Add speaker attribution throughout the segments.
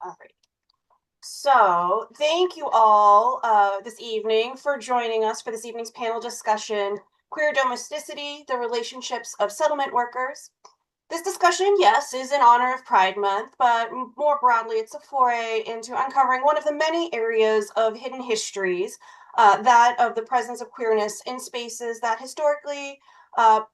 Speaker 1: All right. So thank you all this evening for joining us for this evening's panel discussion, Queer Domesticity, the Relationships of Settlement Workers. This discussion, yes, is in honor of Pride Month, but more broadly, it's a foray into uncovering one of the many areas of hidden histories, that of the presence of queerness in spaces that historically,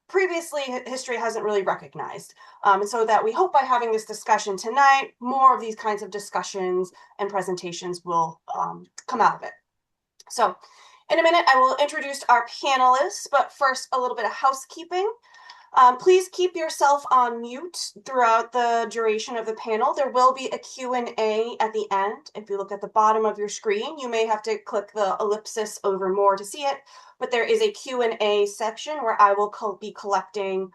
Speaker 1: previously, history hasn't really recognized. And so that we hope by having this discussion tonight, more of these kinds of discussions and presentations will come out of it. So in a minute, I will introduce our panelists, but first, a little bit of housekeeping. Please keep yourself on mute throughout the duration of the panel. There will be a Q&A at the end. If you look at the bottom of your screen, you may have to click the ellipsis over more to see it, but there is a Q&A section where I will be collecting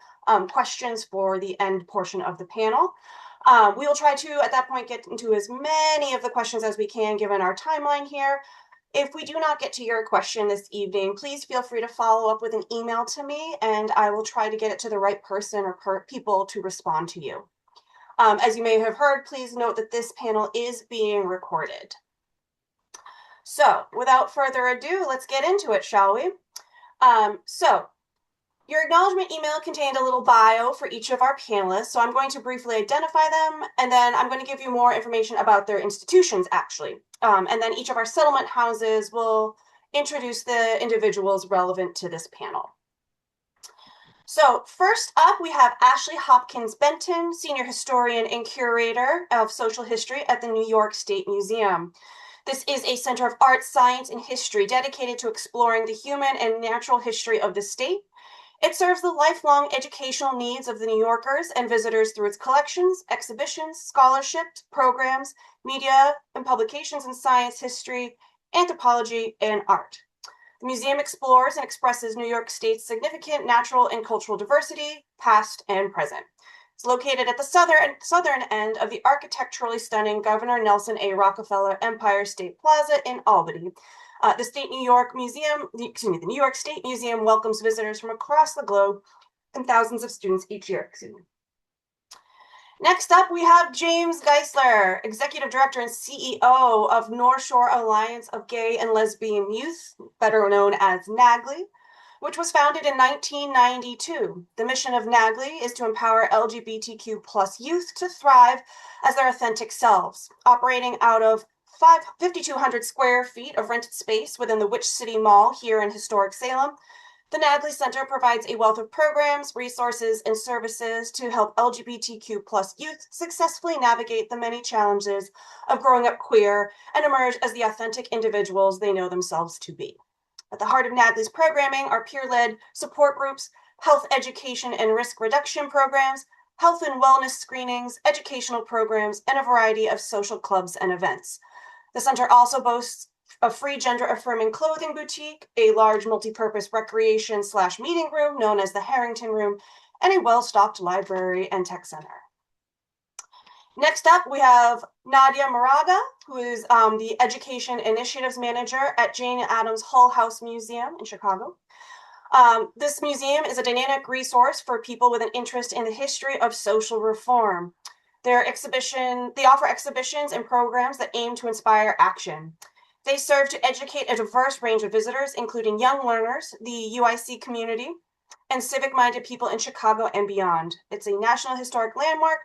Speaker 1: questions for the end portion of the panel. We will try to, at that point, get into as many of the questions as we can given our timeline here. If we do not get to your question this evening, please feel free to follow up with an email to me, and I will try to get it to the right person or people to respond to you. As you may have heard, please note that this panel is being recorded. So without further ado, let's get into it, shall we? Your acknowledgement email contained a little bio for each of our panelists, so I'm going to briefly identify them, and then I'm going to give you more information about their institutions, actually. And then each of our settlement houses will introduce the individuals relevant to this panel. So first up, we have Ashley Hopkins Benton, Senior Historian and Curator of Social History at the New York State Museum. This is a center of art, science, and history dedicated to exploring the human and natural history of the state. It serves the lifelong educational needs of the New Yorkers and visitors through its collections, exhibitions, scholarship, programs, media, and publications in science, history, anthropology, and art. The museum explores and expresses New York State's significant natural and cultural diversity, past and present. It's located at the southern end of the architecturally stunning Governor Nelson A. Rockefeller Empire State Plaza in Albany. The New York State Museum welcomes visitors from across the globe and thousands of students each year. Next up, we have James Giessler, Executive Director and CEO of North Shore Alliance of Gay and Lesbian Youth, better known as NAGLY, which was founded in 1992. The mission of NAGLY is to empower LGBTQ plus youth to thrive as their authentic selves, operating out of 5,200 square feet of rented space within the Witch City Mall here in historic Salem. The NAGLY Center provides a wealth of programs, resources, and services to help LGBTQ plus youth successfully navigate the many challenges of growing up queer and emerge as the authentic individuals they know themselves to be. At the heart of NAGLY's programming are peer-led support groups, health education and risk reduction programs, health and wellness screenings, educational programs, and a variety of social clubs and events. The center also boasts a free gender-affirming clothing boutique, a large multi-purpose recreation/meeting room known as the Harrington Room, and a well-stocked library and tech center. Next up, we have Nadia Maragha, who is the Education Initiatives Manager at Jane Addams Hull House Museum in Chicago. This museum is a dynamic resource for people with an interest in the history of social reform. They offer exhibitions and programs that aim to inspire action. They serve to educate a diverse range of visitors, including young learners, the UIC community, and civic-minded people in Chicago and beyond. It's a National Historic Landmark,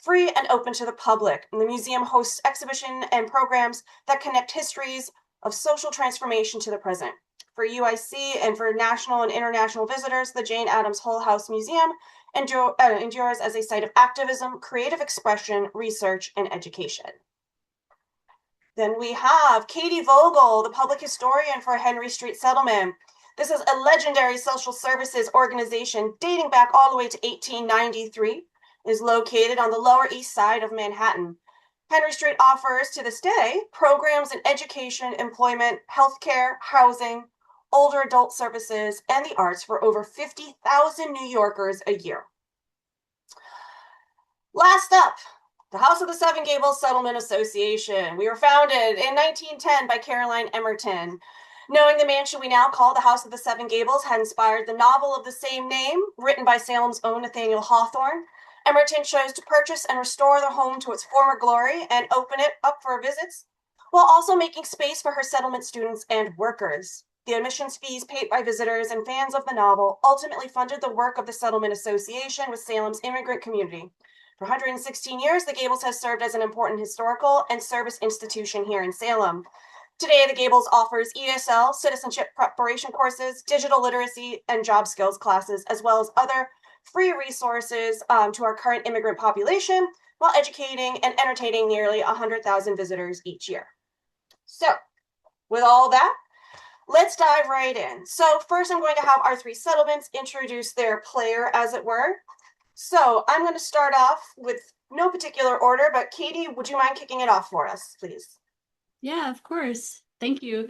Speaker 1: free and open to the public. And the museum hosts exhibitions and programs that connect histories of social transformation to the present. For UIC and for national and international visitors, the Jane Addams Hull House Museum endures as a site of activism, creative expression, research, and education. Then we have Katie Vogel, the public historian for Henry Street Settlement. This is a legendary social services organization dating back all the way to 1893. It is located on the Lower East Side of Manhattan. Henry Street offers, to this day, programs in education, employment, healthcare, housing, older adult services, and the arts for over 50,000 New Yorkers a year. Last up, the House of the Seven Gables Settlement Association. We were founded in 1910 by Caroline Emerton. Knowing the mansion we now call the House of the Seven Gables had inspired the novel of the same name, written by Salem's own Nathaniel Hawthorne, Emerton chose to purchase and restore the home to its former glory and open it up for visits, while also making space for her settlement students and workers. The admissions fees paid by visitors and fans of the novel ultimately funded the work of the Settlement Association with Salem's immigrant community. For 116 years, the Gables has served as an important historical and service institution here in Salem. Today, the Gables offers ESL, citizenship preparation courses, digital literacy, and job skills classes, as well as other free resources to our current immigrant population, while educating and entertaining nearly 100,000 visitors each year. So, with all that, let's dive right in. So first, I'm going to have our three settlements introduce their player, as it were. So I'm going to start off with no particular order, but Katie, would you mind kicking it off for us, please?
Speaker 2: Yeah, of course. Thank you.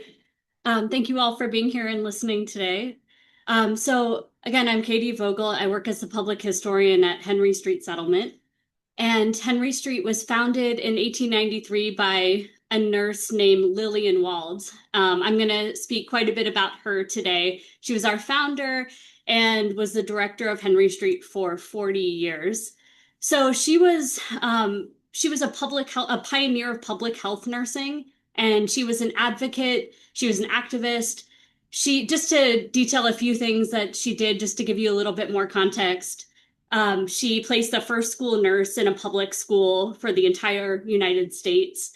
Speaker 2: Thank you all for being here and listening today. So again, I'm Katie Vogel. I work as a public historian at Henry Street Settlement. And Henry Street was founded in 1893 by a nurse named Lillian Wald. I'm going to speak quite a bit about her today. She was our founder and was the director of Henry Street for 40 years. So she was a pioneer of public health nursing, and she was an advocate. She was an activist. Just to detail a few things that she did, just to give you a little bit more context. She placed the first school nurse in a public school for the entire United States.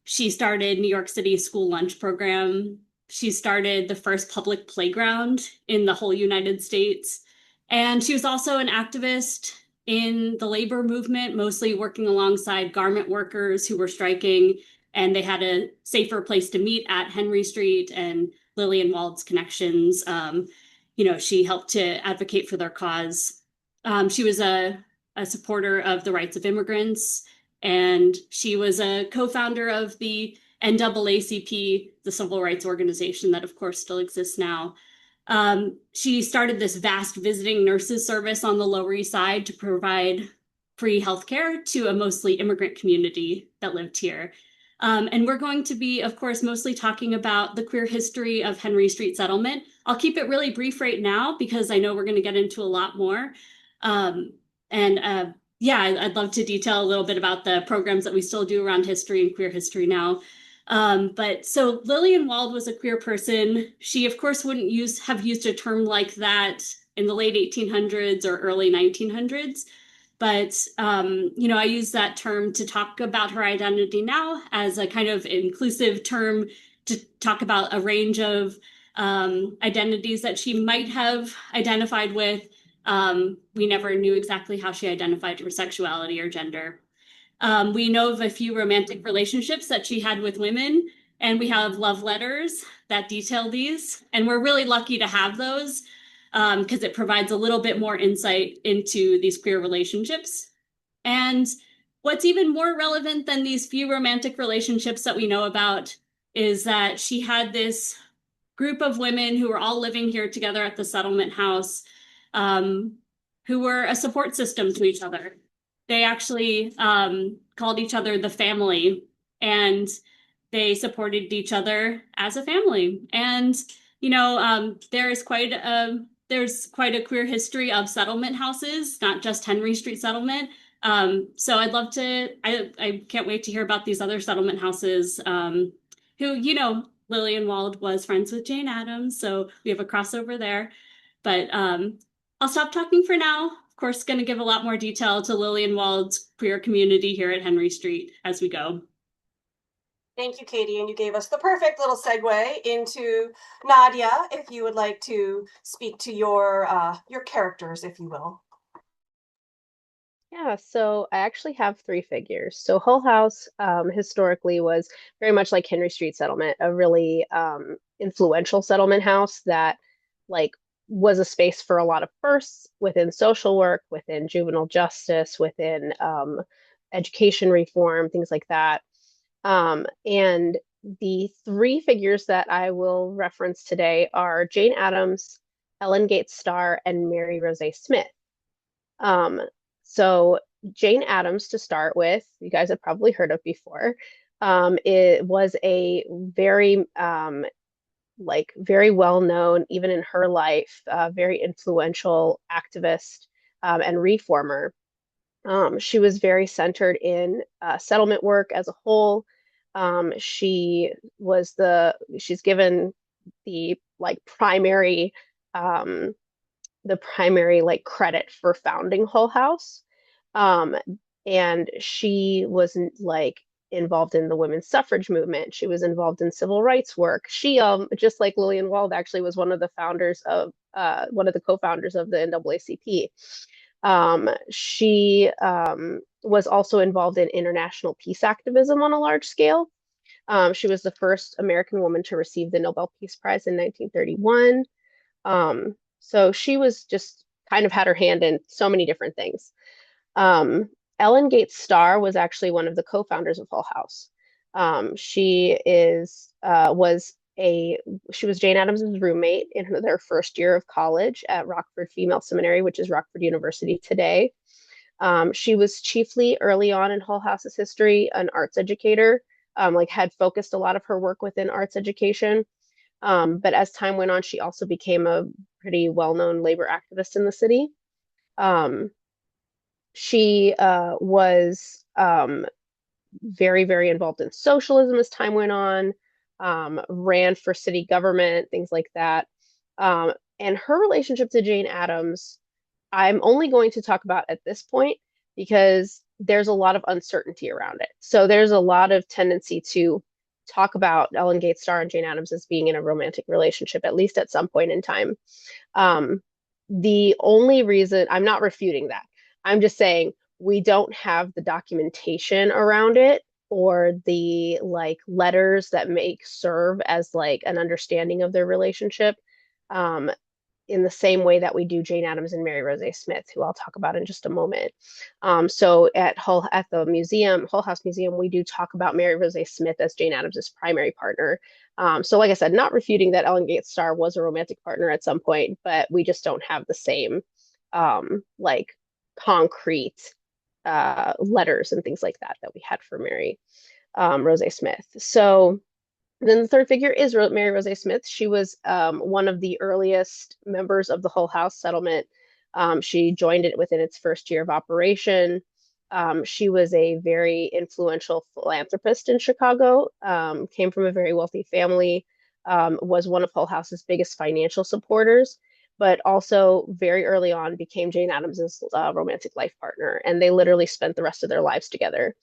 Speaker 2: She started New York City school lunch program. She started the first public playground in the whole United States. And she was also an activist in the labor movement, mostly working alongside garment workers who were striking, and they had a safer place to meet at Henry Street, and Lillian Wald's connections. She helped to advocate for their cause. She was a supporter of the rights of immigrants, and she was a co-founder of the NAACP, the civil rights organization that, of course, still exists now. She started this vast visiting nurses service on the Lower East Side to provide free healthcare to a mostly immigrant community that lived here. And we're going to be, of course, mostly talking about the queer history of Henry Street Settlement. I'll keep it really brief right now because I know we're going to get into a lot more. I'd love to detail a little bit about the programs that we still do around history and queer history now. But so Lillian Wald was a queer person. She, of course, wouldn't have used a term like that in the late 1800s or early 1900s. But, I use that term to talk about her identity now as a kind of inclusive term to talk about a range of identities that she might have identified with. We never knew exactly how she identified her sexuality or gender. We know of a few romantic relationships that she had with women, and we have love letters that detail these. And we're really lucky to have those because it provides a little bit more insight into these queer relationships. And what's even more relevant than these few romantic relationships that we know about is that she had this group of women who were all living here together at the settlement house, who were a support system to each other. They actually called each other the family, and they supported each other as a family. And there's quite a queer history of settlement houses, not just Henry Street Settlement. So I can't wait to hear about these other settlement houses. Who Lillian Wald was friends with Jane Addams, so we have a crossover there. But I'll stop talking for now. Of course, going to give a lot more detail to Lillian Wald's queer community here at Henry Street as we go.
Speaker 1: Thank you, Katie, and you gave us the perfect little segue into Nadia, if you would like to speak to your characters, if you will.
Speaker 3: Yeah, so I actually have three figures. So Hull House historically was very much like Henry Street Settlement, a really influential settlement house that like was a space for a lot of firsts within social work, within juvenile justice, within education reform, things like that. And the three figures that I will reference today are Jane Addams, Ellen Gates Starr, and Mary Rose Smith. So Jane Addams, to start with, you guys have probably heard of before. It was a very very well known, even in her life, very influential activist and reformer. She was very centered in settlement work as a whole. She's given the like um, primary like credit for founding Hull House. Um, and she was like involved in the women's suffrage movement. She was involved in civil rights work. She, just like Lillian Wald, actually was one of the co-founders of the NAACP. She was also involved in international peace activism on a large scale. She was the first American woman to receive the Nobel Peace Prize in 1931. So she was just kind of had her hand in so many different things. Um, Ellen Gates Starr was actually one of the co-founders of Hull House. She is was a she was Jane Addams's roommate in their first year of college at Rockford Female Seminary, which is Rockford University today. She was chiefly early on in Hull House's history an arts educator, like had focused a lot of her work within arts education. But as time went on, she also became a pretty well-known labor activist in the city. Um, she was very, very involved in socialism as time went on, ran for city government, things like that. And her relationship to Jane Addams, I'm only going to talk about at this point because there's a lot of uncertainty around it. So there's a lot of tendency to talk about Ellen Gates Starr and Jane Addams as being in a romantic relationship, at least at some point in time. Um, the only reason I'm not refuting that, I'm just saying we don't have the documentation around it or the like letters that make serve as like an understanding of their relationship. Um, in the same way that we do Jane Addams and Mary Rose Smith, who I'll talk about in just a moment. So at the museum, Hull House Museum, we do talk about Mary Rose Smith as Jane Addams's primary partner. So like I said, not refuting that Ellen Gates Starr was a romantic partner at some point, but we just don't have the same like concrete letters and things like that that we had for Mary Rose Smith. So then the third figure is Mary Rose Smith. She was one of the earliest members of the Hull House settlement. She joined it within its first year of operation. She was a very influential philanthropist in Chicago, came from a very wealthy family, was one of Hull House's biggest financial supporters, but also very early on became Jane Addams's romantic life partner. And they literally spent the rest of their lives together.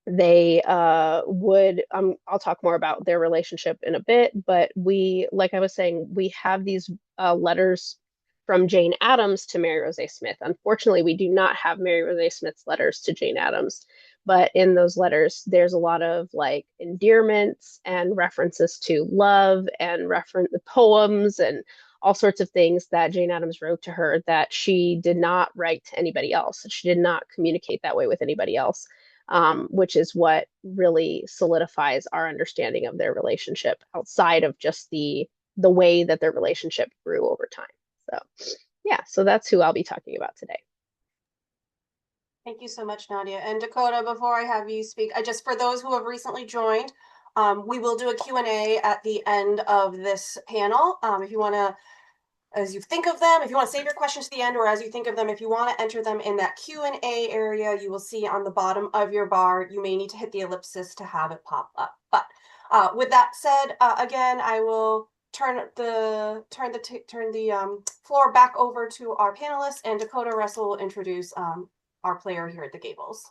Speaker 3: They would I'll talk more about their relationship in a bit, but like I was saying, we have these letters from Jane Addams to Mary Rose Smith. Unfortunately, we do not have Mary Rose Smith's letters to Jane Addams, but in those letters there's a lot of like endearments and references to love and reference the poems and all sorts of things that Jane Addams wrote to her that she did not write to anybody else. She did not communicate that way with anybody else. Which is what really solidifies our understanding of their relationship outside of just the way that their relationship grew over time. So yeah, so that's who I'll be talking about today.
Speaker 1: Thank you so much, Nadia. And Dakota, before I have you speak, just for those who have recently joined, we will do a Q&A at the end of this panel. If you want to, as you think of them, if you want to save your questions to the end, or as you think of them, if you want to enter them in that Q&A area, you will see on the bottom of your bar, you may need to hit the ellipsis to have it pop up. But with that said, again, I will turn the floor back over to our panelists, and Dakota Russell will introduce our player here at the Gables.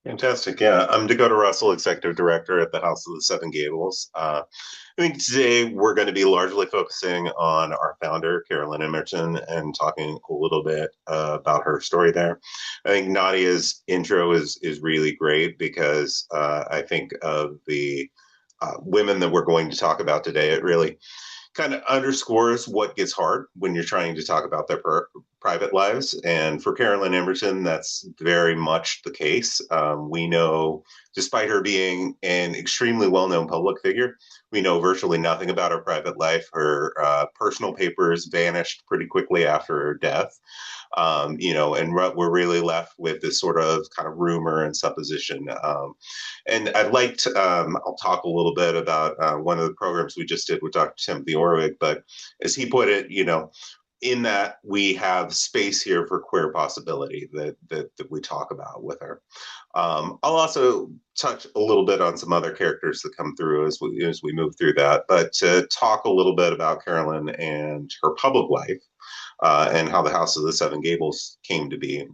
Speaker 4: Fantastic. Yeah, I'm Dakota Russell, Executive Director at the House of the Seven Gables. I think today we're going to be largely focusing on our founder, Carolyn Emerson, and talking a little bit about her story there. I think Nadia's intro is really great because I think of the women that we're going to talk about today, it really kind of underscores what gets hard when you're trying to talk about their private lives. And for Carolyn Emerson, that's very much the case. We know, despite her being an extremely well-known public figure, we know virtually nothing about her private life. Her personal papers vanished pretty quickly after her death. And we're really left with this sort of kind of rumor and supposition. And I'll talk a little bit about one of the programs we just did with Dr. Timothy Orwig, but as he put it, in that we have space here for queer possibility that we talk about with her. I'll also touch a little bit on some other characters that come through as we move through that, but to talk a little bit about Carolyn and her public life, and how the House of the Seven Gables came to be.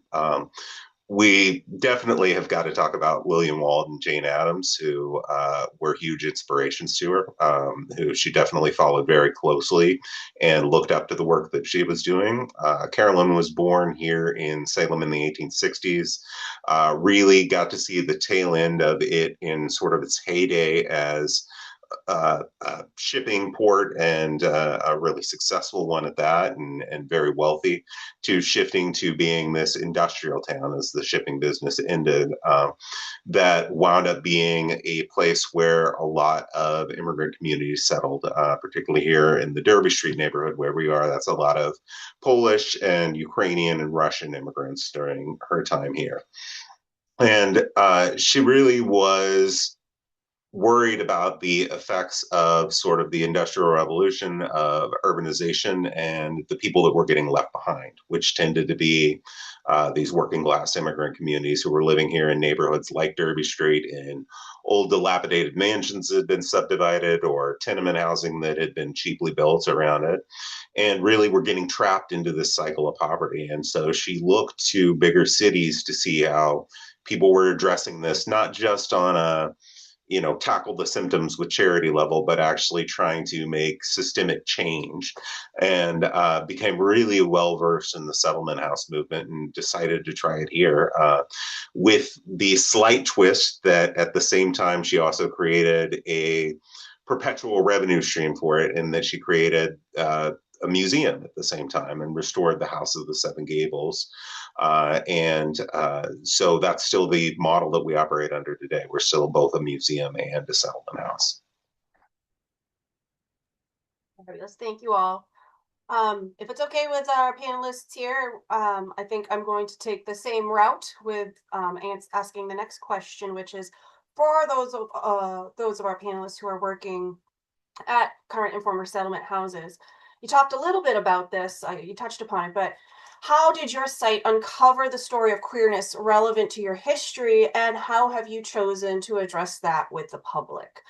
Speaker 4: We definitely have got to talk about William Wald and Jane Addams, who were huge inspirations to her, who she definitely followed very closely and looked up to the work that she was doing. Carolyn was born here in Salem in the 1860s, really got to see the tail end of it in sort of its heyday as shipping port, and a really successful one at that, and very wealthy, to shifting to being this industrial town as the shipping business ended. That wound up being a place where a lot of immigrant communities settled, particularly here in the Derby Street neighborhood where we are. That's a lot of Polish and Ukrainian and Russian immigrants during her time here. And she really was worried about the effects of sort of the industrial revolution, of urbanization, and the people that were getting left behind, which tended to be these working class immigrant communities who were living here in neighborhoods like Derby Street, in old dilapidated mansions that had been subdivided, or tenement housing that had been cheaply built around it, and really were getting trapped into this cycle of poverty. And so she looked to bigger cities to see how people were addressing this, not just on a tackle the symptoms with charity level, but actually trying to make systemic change, and became really well versed in the settlement house movement, and decided to try it here, with the slight twist that at the same time she also created a perpetual revenue stream for it, in that she created a museum at the same time and restored the House of the Seven Gables. So that's still the model that we operate under today. We're still both a museum and a settlement house.
Speaker 1: Fabulous. Thank you all. If it's okay with our panelists here, I think I'm going to take the same route with asking the next question, which is for those of our panelists who are working at current and former settlement houses. You talked a little bit about this, you touched upon it, but how did your site uncover the story of queerness relevant to your history, and how have you chosen to address that with the public?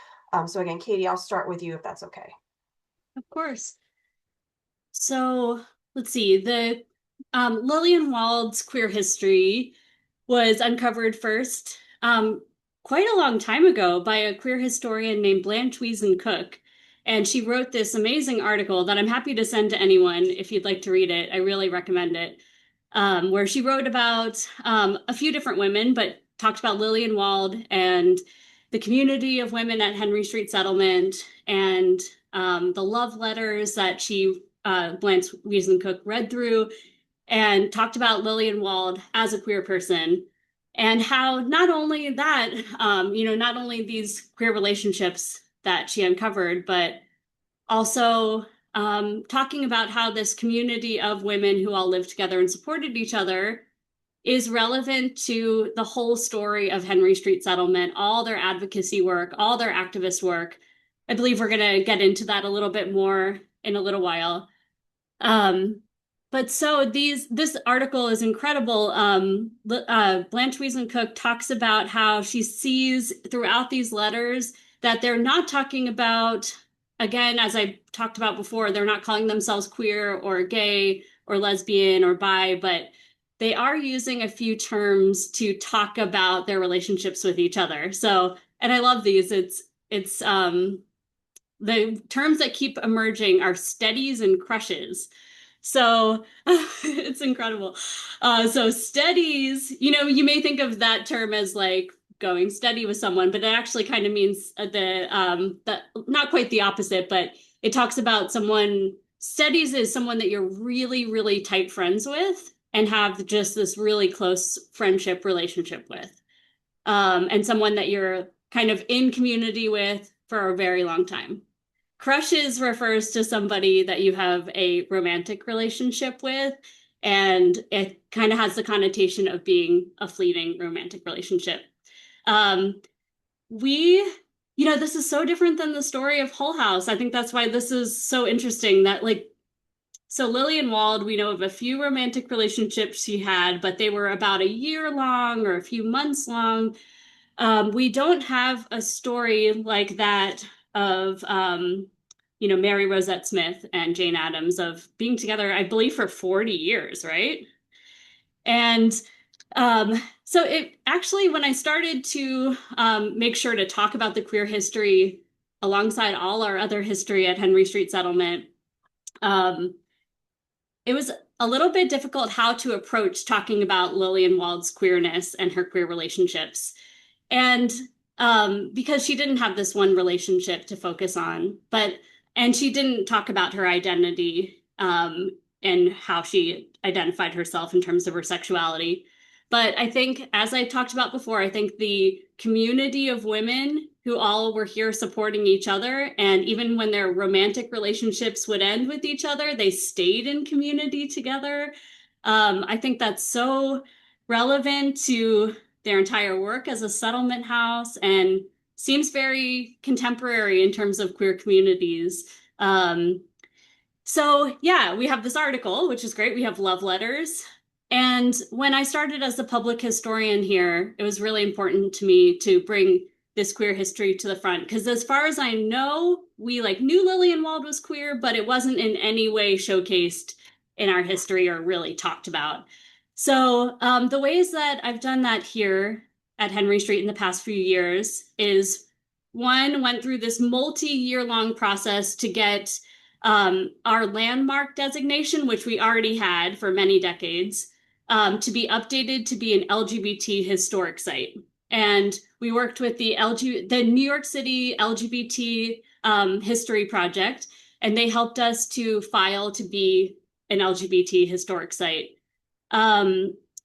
Speaker 1: So again, Katie, I'll start with you if that's okay.
Speaker 2: Of course. So let's see, the Lillian Wald's queer history was uncovered first quite a long time ago by a queer historian named Blanche Wiesen-Cook. And she wrote this amazing article that I'm happy to send to anyone if you'd like to read it. I really recommend it, where she wrote about a few different women, but talked about Lillian Wald and the community of women at Henry Street Settlement, and the love letters that Blanche Wiesen-Cook read through, and talked about Lillian Wald as a queer person, and how not only that, not only these queer relationships that she uncovered, but also talking about how this community of women who all lived together and supported each other is relevant to the whole story of Henry Street Settlement, all their advocacy work, all their activist work. I believe we're going to get into that a little bit more in a little while. But so this article is incredible. Blanche Wiesen-Cook talks about how she sees throughout these letters that they're not talking about, again, as I talked about before, they're not calling themselves queer or gay or lesbian or bi, but they are using a few terms to talk about their relationships with each other. So, and I love these. It's the terms that keep emerging are steadies and crushes. So it's incredible. So steadies, you may think of that term as like going steady with someone, but it actually kind of means the not quite the opposite, but it talks about steadies is someone that you're really, really tight friends with and have just this really close friendship relationship with, and someone that you're kind of in community with for a very long time. Crushes refers to somebody that you have a romantic relationship with, and it kind of has the connotation of being a fleeting romantic relationship. This is so different than the story of Hull House. I think that's why this is so interesting, that like So Lillian Wald, we know of a few romantic relationships she had, but they were about a year long or a few months long. We don't have a story like that of, Mary Rosette Smith and Jane Addams of being together, I believe, for 40 years, right? And so it actually, when I started to make sure to talk about the queer history alongside all our other history at Henry Street Settlement, um, it was a little bit difficult how to approach talking about Lillian Wald's queerness and her queer relationships. And because she didn't have this one relationship to focus on, and she didn't talk about her identity and how she identified herself in terms of her sexuality. But I think, as I talked about before, I think the community of women who all were here supporting each other, and even when their romantic relationships would end with each other, they stayed in community together. I think that's so relevant to their entire work as a settlement house and seems very contemporary in terms of queer communities. So yeah, we have this article, which is great. We have love letters. And when I started as a public historian here, it was really important to me to bring this queer history to the front. Because as far as I know, we knew Lillian Wald was queer, but it wasn't in any way showcased in our history or really talked about. So the ways that I've done that here at Henry Street in the past few years is one, went through this multi-year long process to get our landmark designation, which we already had for many decades, to be updated to be an LGBT historic site. And we worked with the New York City LGBT History Project, and they helped us to file to be an LGBT historic site.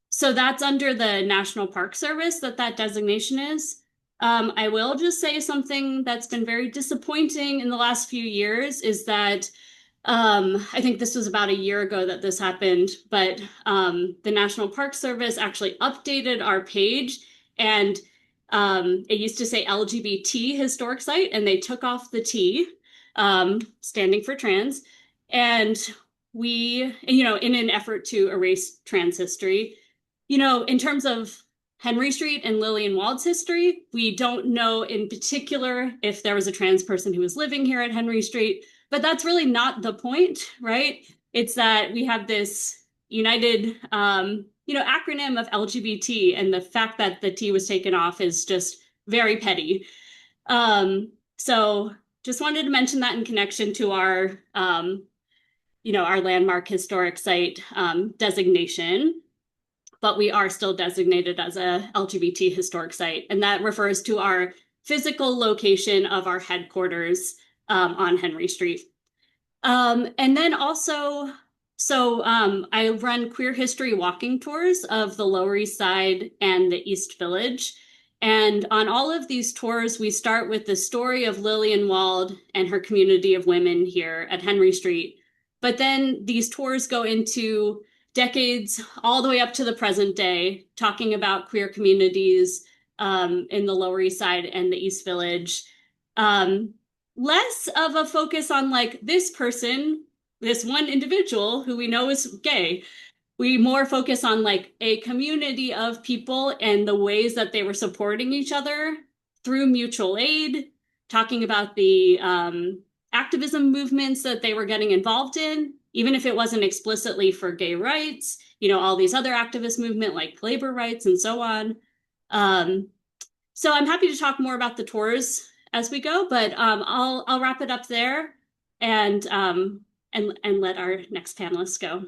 Speaker 2: So that's under the National Park Service that designation is. I will just say something that's been very disappointing in the last few years is that I think this was about a year ago that this happened, but the National Park Service actually updated our page, and it used to say LGBT historic site, and they took off the T, standing for trans, and we, in an effort to erase trans history, in terms of Henry Street and Lillian Wald's history, we don't know in particular if there was a trans person who was living here at Henry Street, but that's really not the point, right? It's that we have this united, acronym of LGBT, and the fact that the T was taken off is just very petty. So just wanted to mention that in connection to our, our landmark historic site designation. But we are still designated as a LGBT historic site. And that refers to our physical location of our headquarters on Henry Street. And then also, I run queer history walking tours of the Lower East Side and the East Village. And on all of these tours, we start with the story of Lillian Wald and her community of women here at Henry Street. But then these tours go into decades all the way up to the present day, talking about queer communities in the Lower East Side and the East Village. Less of a focus on this person, this one individual who we know is gay. We more focus on a community of people and the ways that they were supporting each other through mutual aid, talking about the activism movements that they were getting involved in, even if it wasn't explicitly for gay rights, all these other activist movement like labor rights and so on. So I'm happy to talk more about the tours as we go, but I'll wrap it up there and let our next panelists go.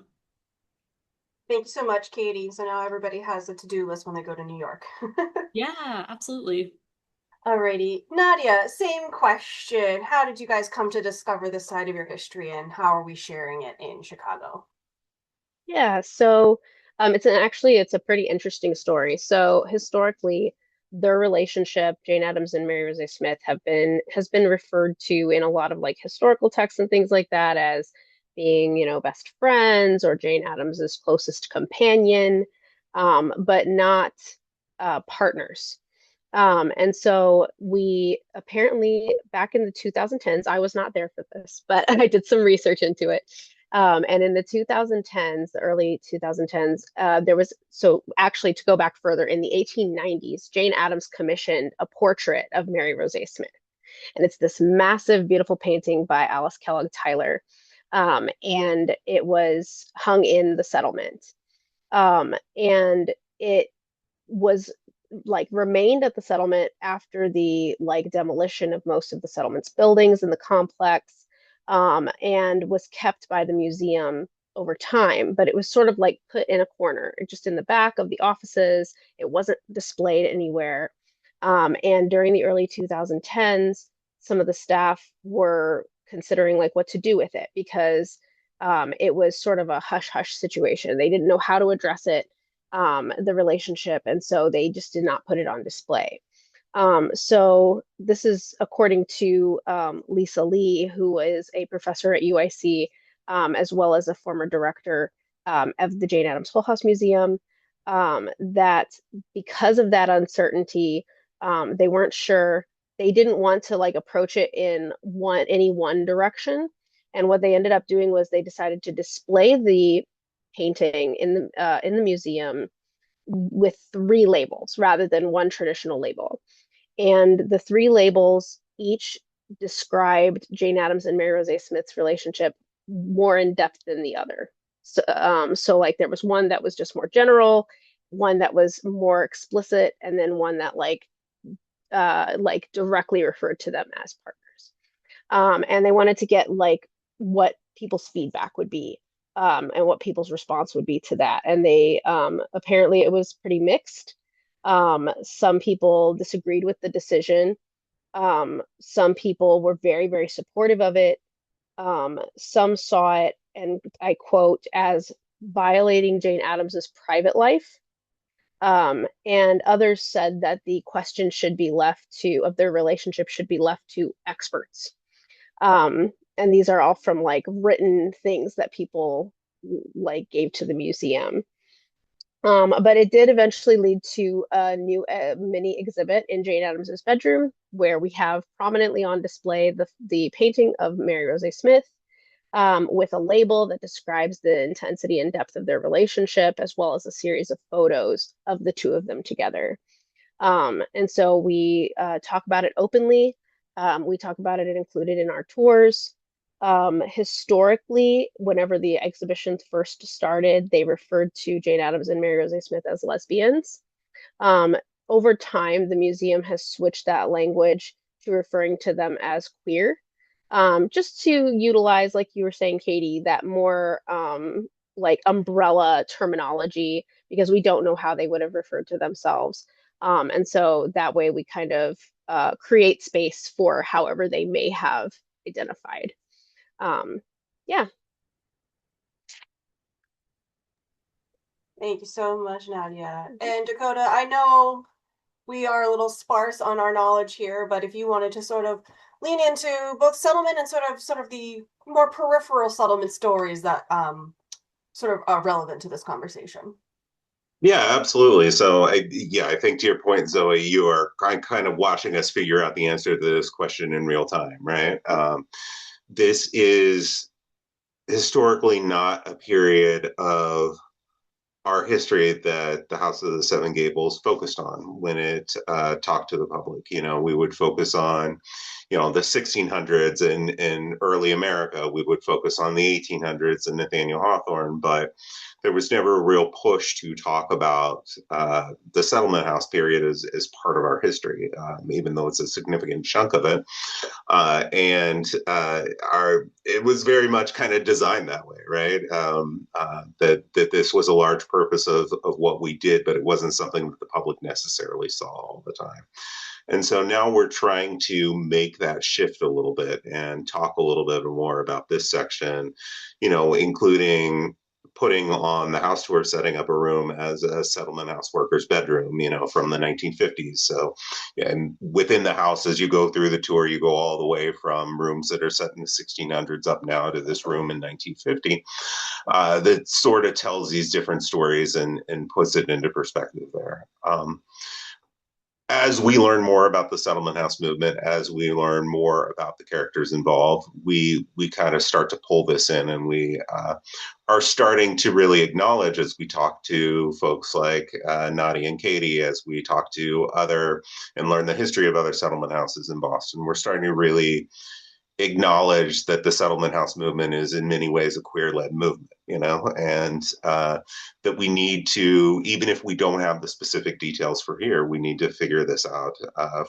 Speaker 1: Thank you so much, Katie. So now everybody has a to-do list when they go to New York.
Speaker 2: Yeah, absolutely.
Speaker 1: Alrighty. Nadia, same question. How did you guys come to discover this side of your history, and how are we sharing it in Chicago?
Speaker 3: Yeah, so it's a pretty interesting story. So historically, their relationship, Jane Addams and Mary Rosette Smith, has been referred to in a lot of historical texts and things like that as being, best friends or Jane Addams's closest companion, but not partners. And so we apparently back in the 2010s, I was not there for this, but I did some research into it. And in the 2010s, the early 2010s, there was, so actually to go back further, in the 1890s, Jane Addams commissioned a portrait of Mary Rose Smith. And it's this massive, beautiful painting by Alice Kellogg Tyler. And it was hung in the settlement. And it was like remained at the settlement after the like demolition of most of the settlement's buildings in the complex, and was kept by the museum over time, but it was sort of like put in a corner, just in the back of the offices. It wasn't displayed anywhere. And during the early 2010s, some of the staff were considering like what to do with it, because it was sort of a hush hush situation. They didn't know how to address it, the relationship, and so they just did not put it on display. So this is according to Lisa Lee, who is a professor at UIC, as well as a former director of the Jane Addams Whole House Museum, that because of that uncertainty, they weren't sure. They didn't want to like approach it in any one direction. And what they ended up doing was they decided to display the painting in the museum with 3 labels rather than one traditional label. And the 3 labels each described Jane Addams and Mary Rose Smith's relationship more in depth than the other. So like there was one that was just more general, one that was more explicit, and then one that like directly referred to them as partners. And they wanted to get like what people's feedback would be, and what people's response would be to that. And they apparently it was pretty mixed. Some people disagreed with the decision. Some people were very, very supportive of it. Some saw it, and I quote, as violating Jane Addams's private life. And others said that the question should be left to, of their relationship should be left to experts. And these are all from like written things that people like gave to the museum. But it did eventually lead to a new mini exhibit in Jane Addams's bedroom, where we have prominently on display the painting of Mary Rose Smith, with a label that describes the intensity and depth of their relationship, as well as a series of photos of the 2 of them together. And so we talk about it openly. We talk about it and include it in our tours. Historically, whenever the exhibition first started, they referred to Jane Addams and Mary Rose Smith as lesbians. Over time, the museum has switched that language to referring to them as queer, just to utilize, like you were saying, Katie, that more like umbrella terminology, because we don't know how they would have referred to themselves. And so that way we kind of create space for however they may have identified. Yeah.
Speaker 1: Thank you so much, Nadia. And Dakota, I know we are a little sparse on our knowledge here, but if you wanted to sort of lean into both settlement and sort of the more peripheral settlement stories that sort of are relevant to this conversation.
Speaker 4: Yeah, absolutely. So, I think to your point, Zoe, you are kind of watching us figure out the answer to this question in real time, right? This is historically not a period of our history that the House of the Seven Gables focused on when it talked to the public. We would focus on, the 1600s in early America. We would focus on the 1800s and Nathaniel Hawthorne, but there was never a real push to talk about the settlement house period as part of our history, even though it's a significant chunk of it. It was very much kind of designed that way, right? That this was a large purpose of what we did, but it wasn't something that the public necessarily saw all the time. And so now we're trying to make that shift a little bit and talk a little bit more about this section, including putting on the house tour, setting up a room as a settlement house worker's bedroom, from the 1950s. So, and within the house, as you go through the tour, you go all the way from rooms that are set in the 1600s up now to this room in 1950, that sort of tells these different stories and puts it into perspective there. as we learn more about the settlement house movement, as we learn more about the characters involved, we kind of start to pull this in, and we are starting to really acknowledge as we talk to folks like Nadia and Katie, as we talk to other and learn the history of other settlement houses in Boston. We're starting to really acknowledge that the settlement house movement is in many ways a queer-led movement, and that we need to, even if we don't have the specific details for here, we need to figure this out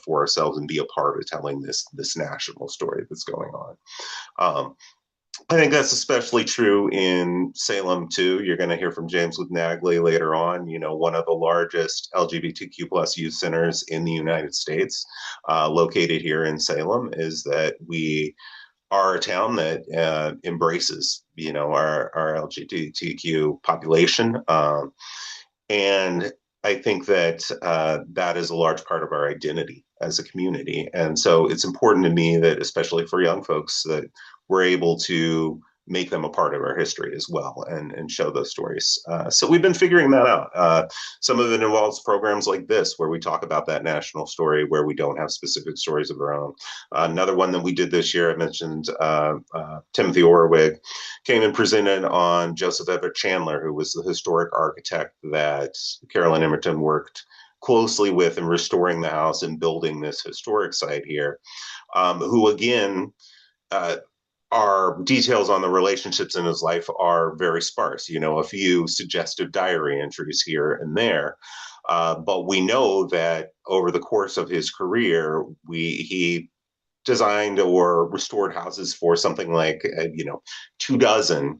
Speaker 4: for ourselves and be a part of telling this national story that's going on. I think that's especially true in Salem too. You're going to hear from James with Nagley later on. One of the largest LGBTQ plus youth centers in the United States, located here in Salem, is that we are a town that embraces, our LGBTQ population, and I think that that is a large part of our identity as a community. And so it's important to me that, especially for young folks, that we're able to make them a part of our history as well, and show those stories. So we've been figuring that out. Some of it involves programs like this, where we talk about that national story, where we don't have specific stories of our own. Another one that we did this year, I mentioned Timothy Orwig, came and presented on Joseph Everett Chandler, who was the historic architect that Carolyn Emerton worked closely with in restoring the house and building this historic site here, who again, our details on the relationships in his life are very sparse. A few suggestive diary entries here and there. But we know that over the course of his career, he designed or restored houses for something like 24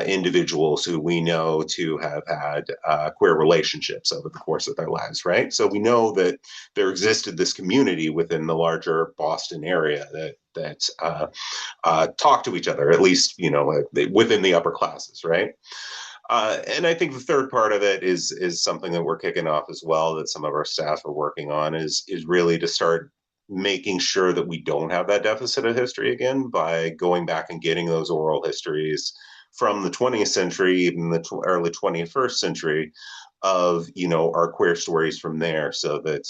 Speaker 4: individuals who we know to have had queer relationships over the course of their lives, right? So we know that there existed this community within the larger Boston area that talk to each other, at least within the upper classes, right? And I think the third part of it is something that we're kicking off as well, that some of our staff are working on, is really to start making sure that we don't have that deficit of history again, by going back and getting those oral histories from the 20th century, even the early 21st century, of our queer stories from there, so that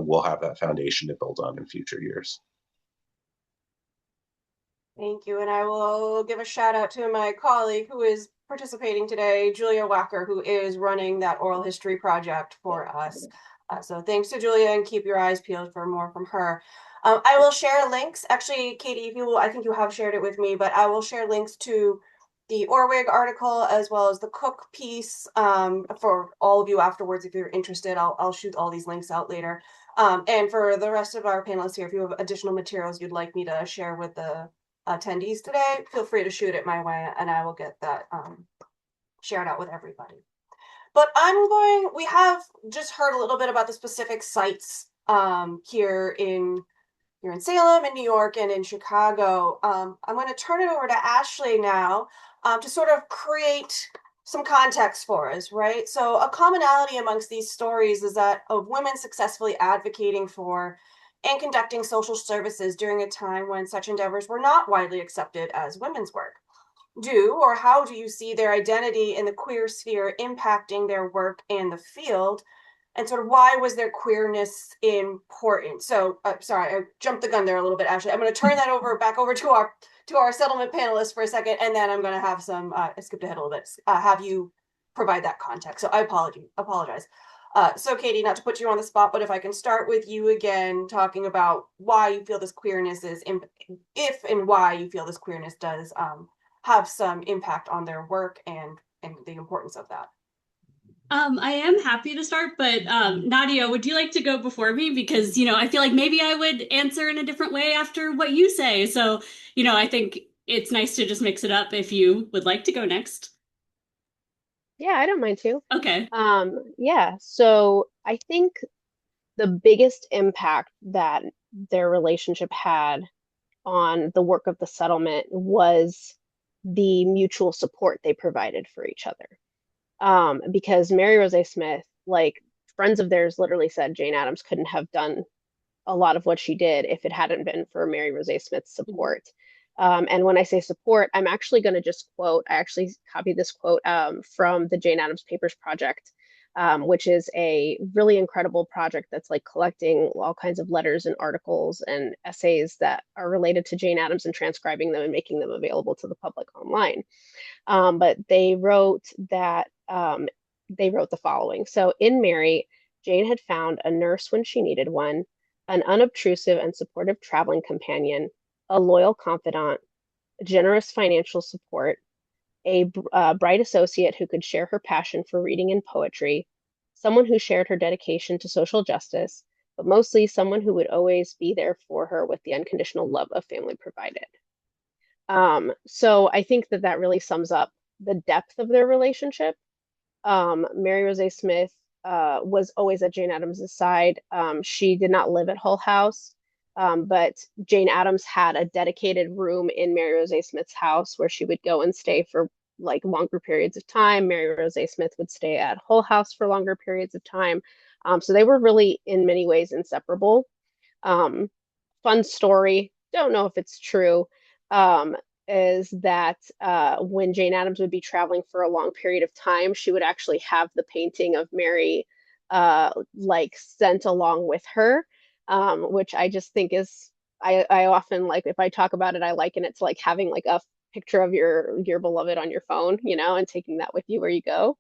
Speaker 4: we'll have that foundation to build on in future years.
Speaker 1: Thank you. And I will give a shout out to my colleague who is participating today, Julia Wacker, who is running that oral history project for us. So thanks to Julia, and keep your eyes peeled for more from her. I will share links. Actually, Katie, I think you have shared it with me, but I will share links to the Orwig article as well as the Cook piece for all of you afterwards. If you're interested, I'll shoot all these links out later. And for the rest of our panelists here, if you have additional materials you'd like me to share with the attendees today, feel free to shoot it my way, and I will get that shared out with everybody. But we have just heard a little bit about the specific sites here in Salem, in New York, and in Chicago. I'm going to turn it over to Ashley now to sort of create some context for us, right? So a commonality amongst these stories is that of women successfully advocating for and conducting social services during a time when such endeavors were not widely accepted as women's work. How do you see their identity in the queer sphere impacting their work in the field? And sort of why was their queerness important? So, sorry, I jumped the gun there a little bit, Ashley. I'm going to turn that back over to our settlement panelists for a second, and then I'm going to have I skipped ahead a little bit, have you provide that context. So I apologize. So Katie, not to put you on the spot, but if I can start with you again, talking about why you feel this queerness why you feel this queerness does have some impact on their work and the importance of that.
Speaker 2: I am happy to start, but Nadia, would you like to go before me? Because, I feel like maybe I would answer in a different way after what you say. So, I think it's nice to just mix it up if you would like to go next.
Speaker 3: Yeah, I don't mind to.
Speaker 2: Okay.
Speaker 3: Yeah, so I think the biggest impact that their relationship had on the work of the settlement was the mutual support they provided for each other. Because Mary Rose Smith, like friends of theirs literally said Jane Addams couldn't have done a lot of what she did if it hadn't been for Mary Rose Smith's support. And when I say support, I'm actually going to just quote, I actually copied this quote from the Jane Addams Papers Project. which is a really incredible project that's like collecting all kinds of letters and articles and essays that are related to Jane Addams and transcribing them and making them available to the public online. But they wrote that they wrote the following. So in Mary, Jane had found a nurse when she needed one, an unobtrusive and supportive traveling companion, a loyal confidant, generous financial support, a bright associate who could share her passion for reading and poetry, someone who shared her dedication to social justice, but mostly someone who would always be there for her with the unconditional love a family provided. So I think that that really sums up the depth of their relationship. Mary Rose Smith was always at Jane Addams' side. She did not live at Hull House, but Jane Addams had a dedicated room in Mary Rose Smith's house where she would go and stay for like longer periods of time. Mary Rose Smith would stay at Hull House for longer periods of time. So they were really, in many ways, inseparable. Fun story, don't know if it's true, is that when Jane Addams would be traveling for a long period of time, she would actually have the painting of Mary like sent along with her, which I just think is, I often like, if I talk about it, I liken it to like having like a picture of your beloved on your phone, you know, and taking that with you where you go.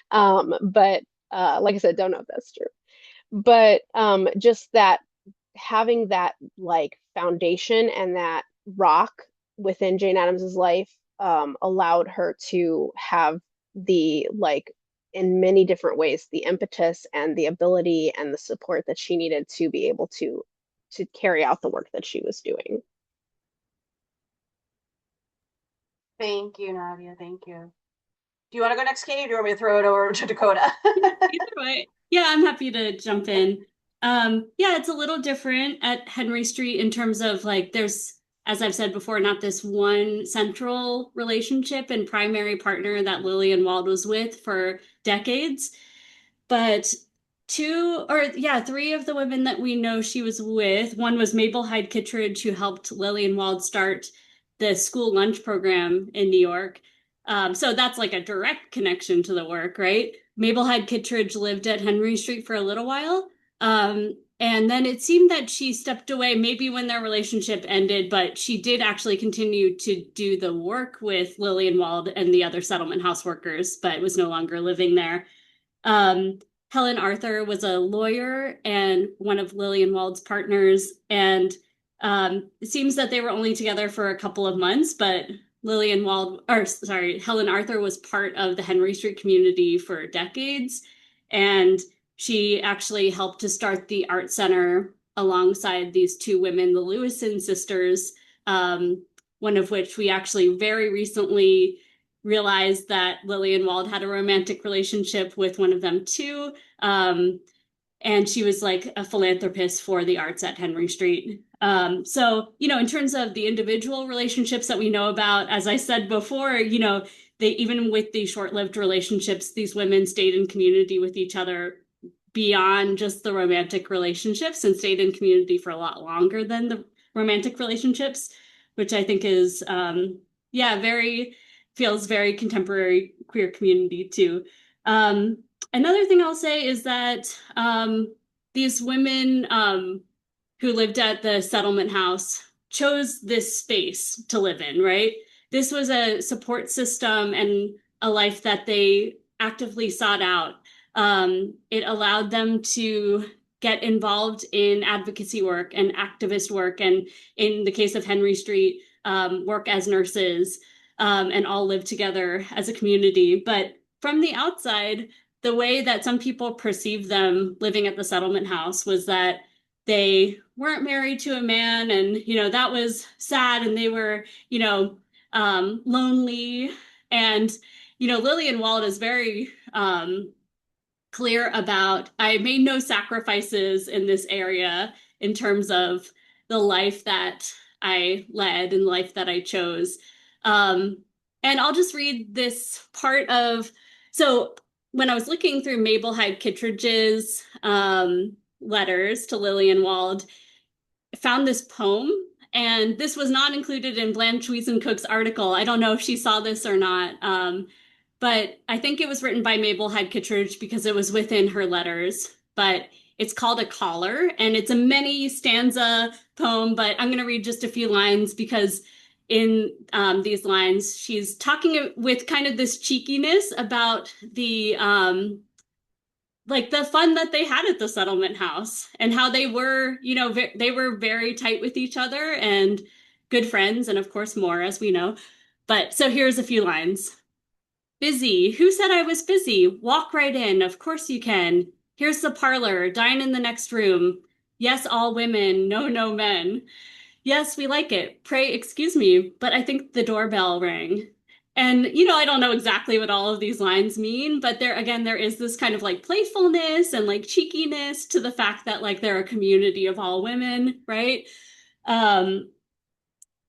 Speaker 3: But like I said, don't know if that's true. But just that having that like foundation and that rock within Jane Addams's life allowed her to have the like in many different ways the impetus and the ability and the support that she needed to be able to carry out the work that she was doing.
Speaker 1: Thank you, Nadia. Thank you. Do you want to go next, Katie, or do you want me to throw it over to Dakota?
Speaker 2: Either way. Yeah, I'm happy to jump in. Yeah, it's a little different at Henry Street in terms of like there's, as I've said before, not this one central relationship and primary partner that Lillian Wald was with for decades, but three of the women that we know she was with, one was Mabel Hyde Kittredge, who helped Lillian Wald start the school lunch program in New York. So that's like a direct connection to the work, right? Mabel Hyde Kittredge lived at Henry Street for a little while. And then it seemed that she stepped away maybe when their relationship ended, but she did actually continue to do the work with Lillian Wald and the other settlement house workers, but was no longer living there. Helen Arthur was a lawyer and one of Lillian Wald's partners, and it seems that they were only together for a couple of months, but Helen Arthur was part of the Henry Street community for decades, and she actually helped to start the art center alongside these two women, the Lewison sisters, one of which we actually very recently realized that Lillian Wald had a romantic relationship with one of them too. And she was like a philanthropist for the arts at Henry Street. So, you know, in terms of the individual relationships that we know about, as I said before, you know, they, even with the short-lived relationships, these women stayed in community with each other beyond just the romantic relationships and stayed in community for a lot longer than the romantic relationships, which I think is, feels very contemporary queer community too. Another thing I'll say is that these women who lived at the settlement house chose this space to live in, right? This was a support system and a life that they actively sought out. It allowed them to get involved in advocacy work and activist work, and in the case of Henry Street, work as nurses, and all live together as a community. But from the outside, the way that some people perceived them living at the settlement house was that they weren't married to a man, and, you know, that was sad, and they were, you know, lonely. And, you know, Lillian Wald is very clear about, I made no sacrifices in this area in terms of the life that I led and life that I chose. And I'll just read this part of, so when I was looking through Mabel Hyde Kittredge's letters to Lillian Wald, I found this poem, and this was not included in Blanche Wiesen-Cook's article. I don't know if she saw this or not, but I think it was written by Mabel Head Kittredge because it was within her letters. But it's called A Caller, and it's a many stanza poem, but I'm going to read just a few lines because in these lines, she's talking with kind of this cheekiness about the like the fun that they had at the settlement house and how they were, they were very tight with each other and good friends, and of course more, as we know. But so here's a few lines. Busy. Who said I was busy? Walk right in. Of course you can. Here's the parlor. Dine in the next room. Yes, all women. No, no men. Yes, we like it. Pray excuse me, but I think the doorbell rang. And, I don't know exactly what all of these lines mean, but there, again, there is this kind of like playfulness and like cheekiness to the fact that like they're a community of all women, right? Um,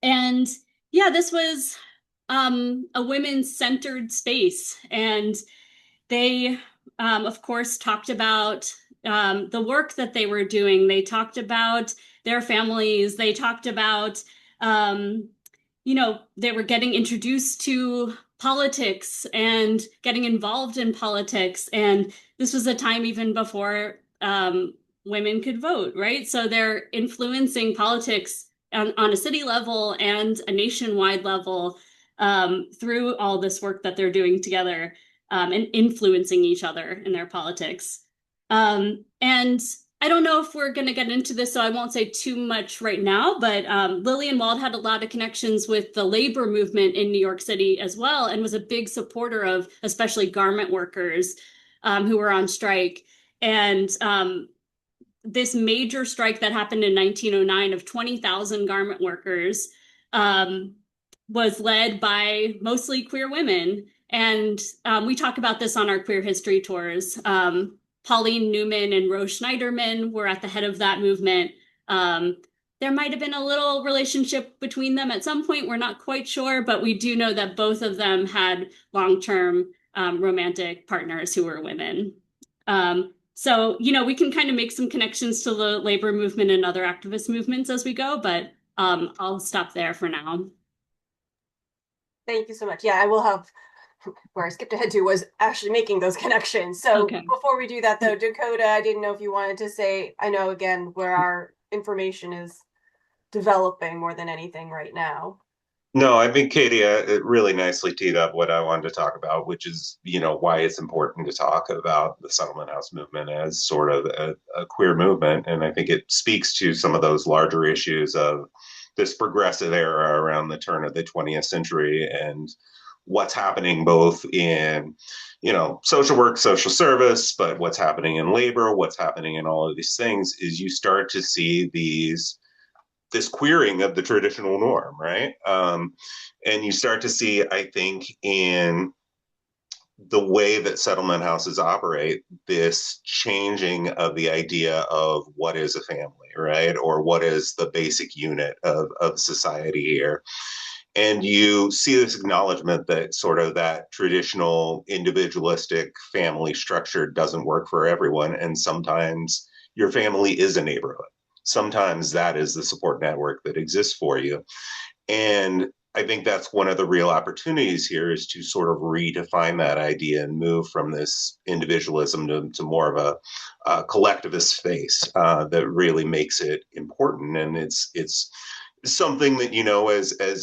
Speaker 2: and yeah, this was a women's centered space. And they, of course, talked about the work that they were doing. They talked about their families. They talked about, they were getting introduced to politics and getting involved in politics. And this was a time even before women could vote, right? So they're influencing politics on a city level and a nationwide level through all this work that they're doing together and influencing each other in their politics. And I don't know if we're going to get into this, so I won't say too much right now, but Lillian Wald had a lot of connections with the labor movement in New York City as well, and was a big supporter of especially garment workers who were on strike. And this major strike that happened in 1909 of 20,000 garment workers was led by mostly queer women. And we talk about this on our queer history tours. Pauline Newman and Rose Schneiderman were at the head of that movement. There might have been a little relationship between them at some point. We're not quite sure, but we do know that both of them had long-term romantic partners who were women. So, we can kind of make some connections to the labor movement and other activist movements as we go, but I'll stop there for now.
Speaker 1: Thank you so much. Yeah, I will have where I skipped ahead to was actually making those connections. So
Speaker 2: Okay.
Speaker 1: before we do that though, Dakota, I didn't know if you wanted to say, I know again where our information is developing more than anything right now.
Speaker 4: No, I think Katie it really nicely teed up what I wanted to talk about, which is, why it's important to talk about the settlement house movement as sort of a queer movement. And I think it speaks to some of those larger issues of this progressive era around the turn of the 20th century and what's happening both in, social work, social service, but what's happening in labor, what's happening in all of these things is you start to see this queering of the traditional norm, right? And you start to see, I think, in the way that settlement houses operate, this changing of the idea of what is a family, right? Or what is the basic unit of society here. And you see this acknowledgement that sort of that traditional individualistic family structure doesn't work for everyone. And sometimes your family is a neighborhood. Sometimes that is the support network that exists for you. And I think that's one of the real opportunities here is to sort of redefine that idea and move from this individualism to more of a collectivist space that really makes it important. And it's something that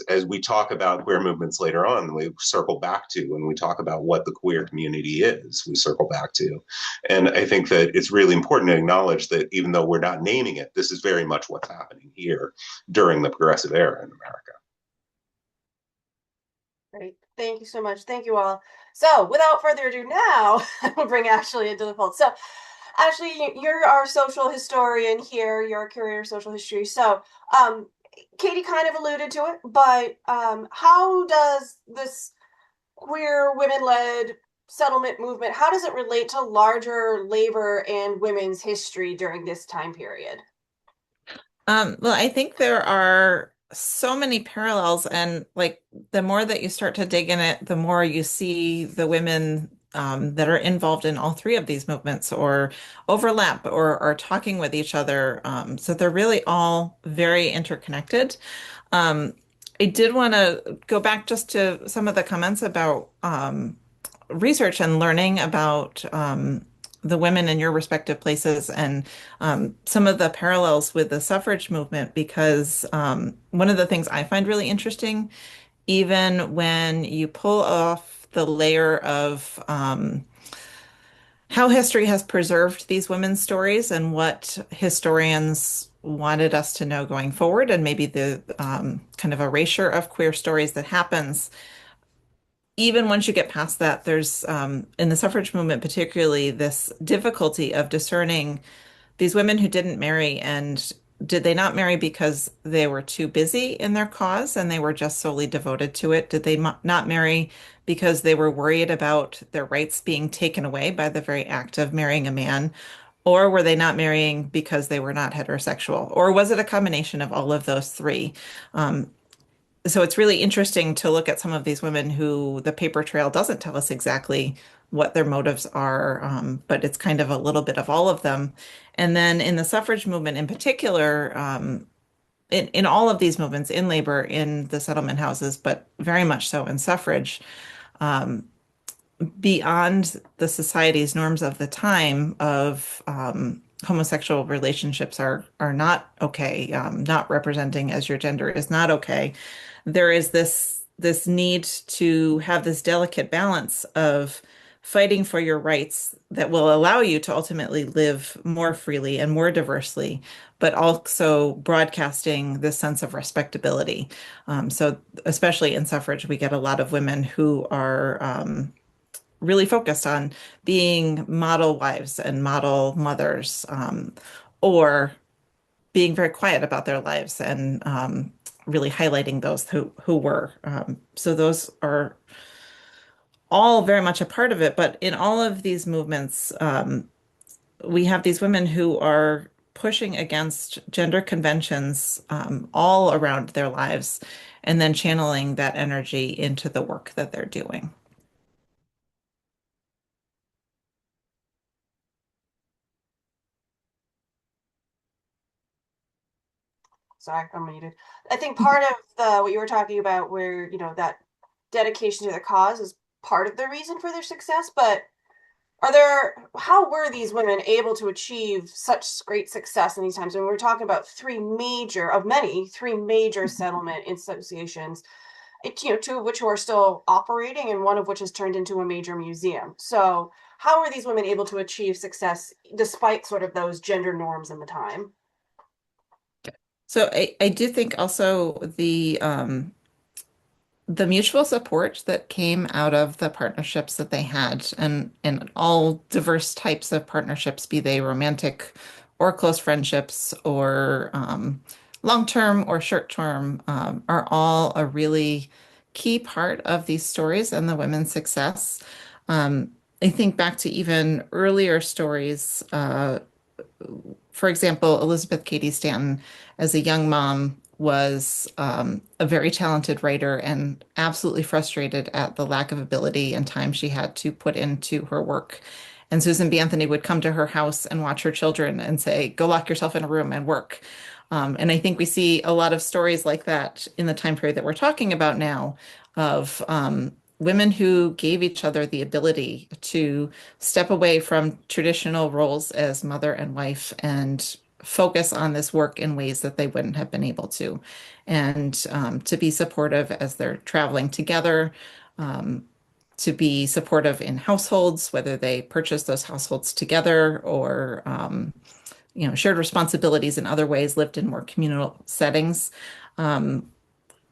Speaker 4: as we talk about queer movements later on, we circle back to when we talk about what the queer community is, we circle back to. And I think that it's really important to acknowledge that even though we're not naming it, this is very much what's happening here during the progressive era in America.
Speaker 1: Great. Thank you so much. Thank you all. So without further ado now, we'll bring Ashley into the fold. So Ashley, you're our social historian here. You're a curator of social history. So Katie kind of alluded to it, but how does this queer women-led settlement movement, how does it relate to larger labor and women's history during this time period?
Speaker 5: Well, I think there are so many parallels, and like the more that you start to dig in it, the more you see the women that are involved in all three of these movements or overlap or are talking with each other. So they're really all very interconnected. I did want to go back just to some of the comments about research and learning about the women in your respective places and some of the parallels with the suffrage movement, because one of the things I find really interesting, even when you pull off the layer of how history has preserved these women's stories and what historians wanted us to know going forward, and maybe the kind of erasure of queer stories that happens. Even once you get past that, there's in the suffrage movement, particularly, this difficulty of discerning these women who didn't marry, and did they not marry because they were too busy in their cause and they were just solely devoted to it? Did they not marry because they were worried about their rights being taken away by the very act of marrying a man? Or were they not marrying because they were not heterosexual? Or was it a combination of all of those three? So it's really interesting to look at some of these women who the paper trail doesn't tell us exactly what their motives are, but it's kind of a little bit of all of them. And then in the suffrage movement in particular, in all of these movements, in labor, in the settlement houses, but very much so in suffrage, beyond the society's norms of the time of homosexual relationships are not okay, not representing as your gender is not okay. There is this need to have this delicate balance of fighting for your rights that will allow you to ultimately live more freely and more diversely, but also broadcasting this sense of respectability. So especially in suffrage, we get a lot of women who are really focused on being model wives and model mothers, or being very quiet about their lives and really highlighting those who were. So those are all very much a part of it. But in all of these movements, we have these women who are pushing against gender conventions all around their lives, and then channeling that energy into the work that they're doing.
Speaker 1: Sorry, I'm muted. I think part of the what you were talking about, where that dedication to the cause is part of the reason for their success. But how were these women able to achieve such great success in these times? When we're talking about three major settlement associations, two of which are still operating, and one of which has turned into a major museum. So, how were these women able to achieve success despite sort of those gender norms in the time?
Speaker 5: So I do think also the mutual support that came out of the partnerships that they had, and all diverse types of partnerships, be they romantic or close friendships or long-term or short-term, are all a really key part of these stories and the women's success. I think back to even earlier stories, for example, Elizabeth Cady Stanton, as a young mom, was a very talented writer and absolutely frustrated at the lack of ability and time she had to put into her work. And Susan B. Anthony would come to her house and watch her children and say, "Go lock yourself in a room and work." And I think we see a lot of stories like that in the time period that we're talking about now, of women who gave each other the ability to step away from traditional roles as mother and wife and focus on this work in ways that they wouldn't have been able to. And to be supportive as they're traveling together, um, to be supportive in households, whether they purchase those households together or shared responsibilities in other ways, lived in more communal settings. Um,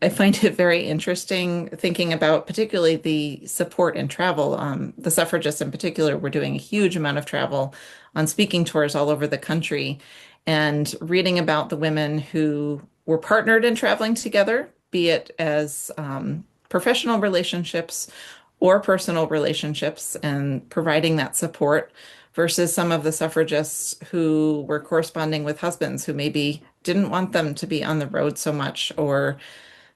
Speaker 5: I find it very interesting thinking about particularly the support and travel. The suffragists in particular were doing a huge amount of travel on speaking tours all over the country, and reading about the women who were partnered in traveling together, be it as professional relationships or personal relationships, and providing that support versus some of the suffragists who were corresponding with husbands who maybe didn't want them to be on the road so much, or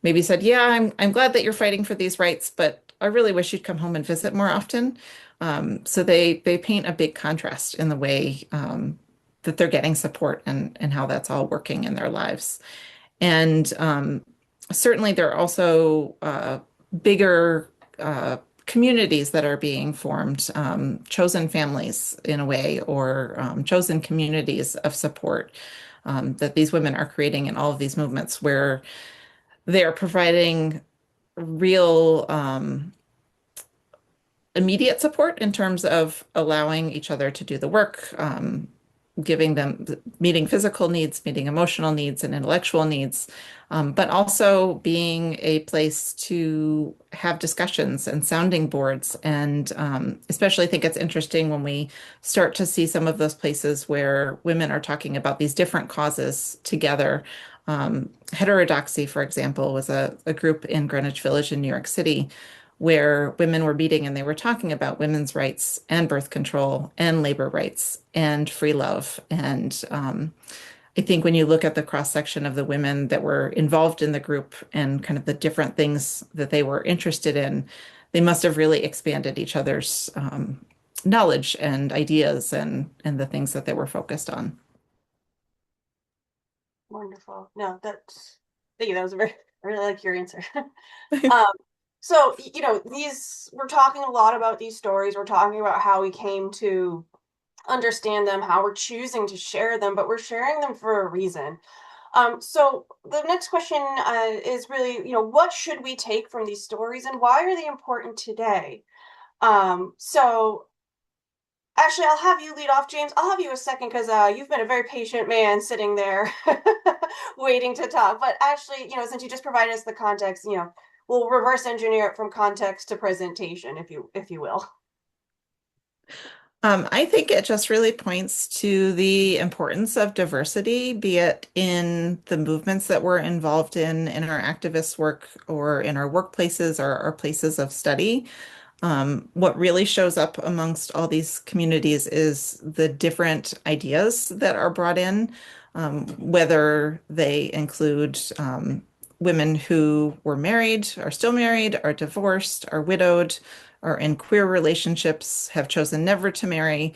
Speaker 5: maybe said, "Yeah, I'm glad that you're fighting for these rights, but I really wish you'd come home and visit more often." So they paint a big contrast in the way that they're getting support, and how that's all working in their lives. And certainly there are also bigger communities that are being formed, chosen families in a way, or chosen communities of support that these women are creating in all of these movements where they're providing real immediate support in terms of allowing each other to do the work, giving them, meeting physical needs, meeting emotional needs and intellectual needs, but also being a place to have discussions and sounding boards. And especially I think it's interesting when we start to see some of those places where women are talking about these different causes together. Heterodoxy, for example, was a group in Greenwich Village in New York City where women were meeting and they were talking about women's rights and birth control and labor rights and free love. And I think when you look at the cross section of the women that were involved in the group and kind of the different things that they were interested in, they must have really expanded each other's knowledge and ideas and the things that they were focused on.
Speaker 1: Wonderful. No, thank you. That was I really like your answer. um, so, we're talking a lot about these stories. We're talking about how we came to understand them, how we're choosing to share them, but we're sharing them for a reason. So the next question is really, what should we take from these stories and why are they important today? So actually, I'll have you lead off, James. I'll have you a second because you've been a very patient man sitting there waiting to talk. But actually, since you just provided us the context, we'll reverse engineer it from context to presentation, if you will.
Speaker 5: I think it just really points to the importance of diversity, be it in the movements that we're involved in our activist work, or in our workplaces or our places of study. What really shows up amongst all these communities is the different ideas that are brought in, whether they include women who were married, are still married, are divorced, are widowed, are in queer relationships, have chosen never to marry.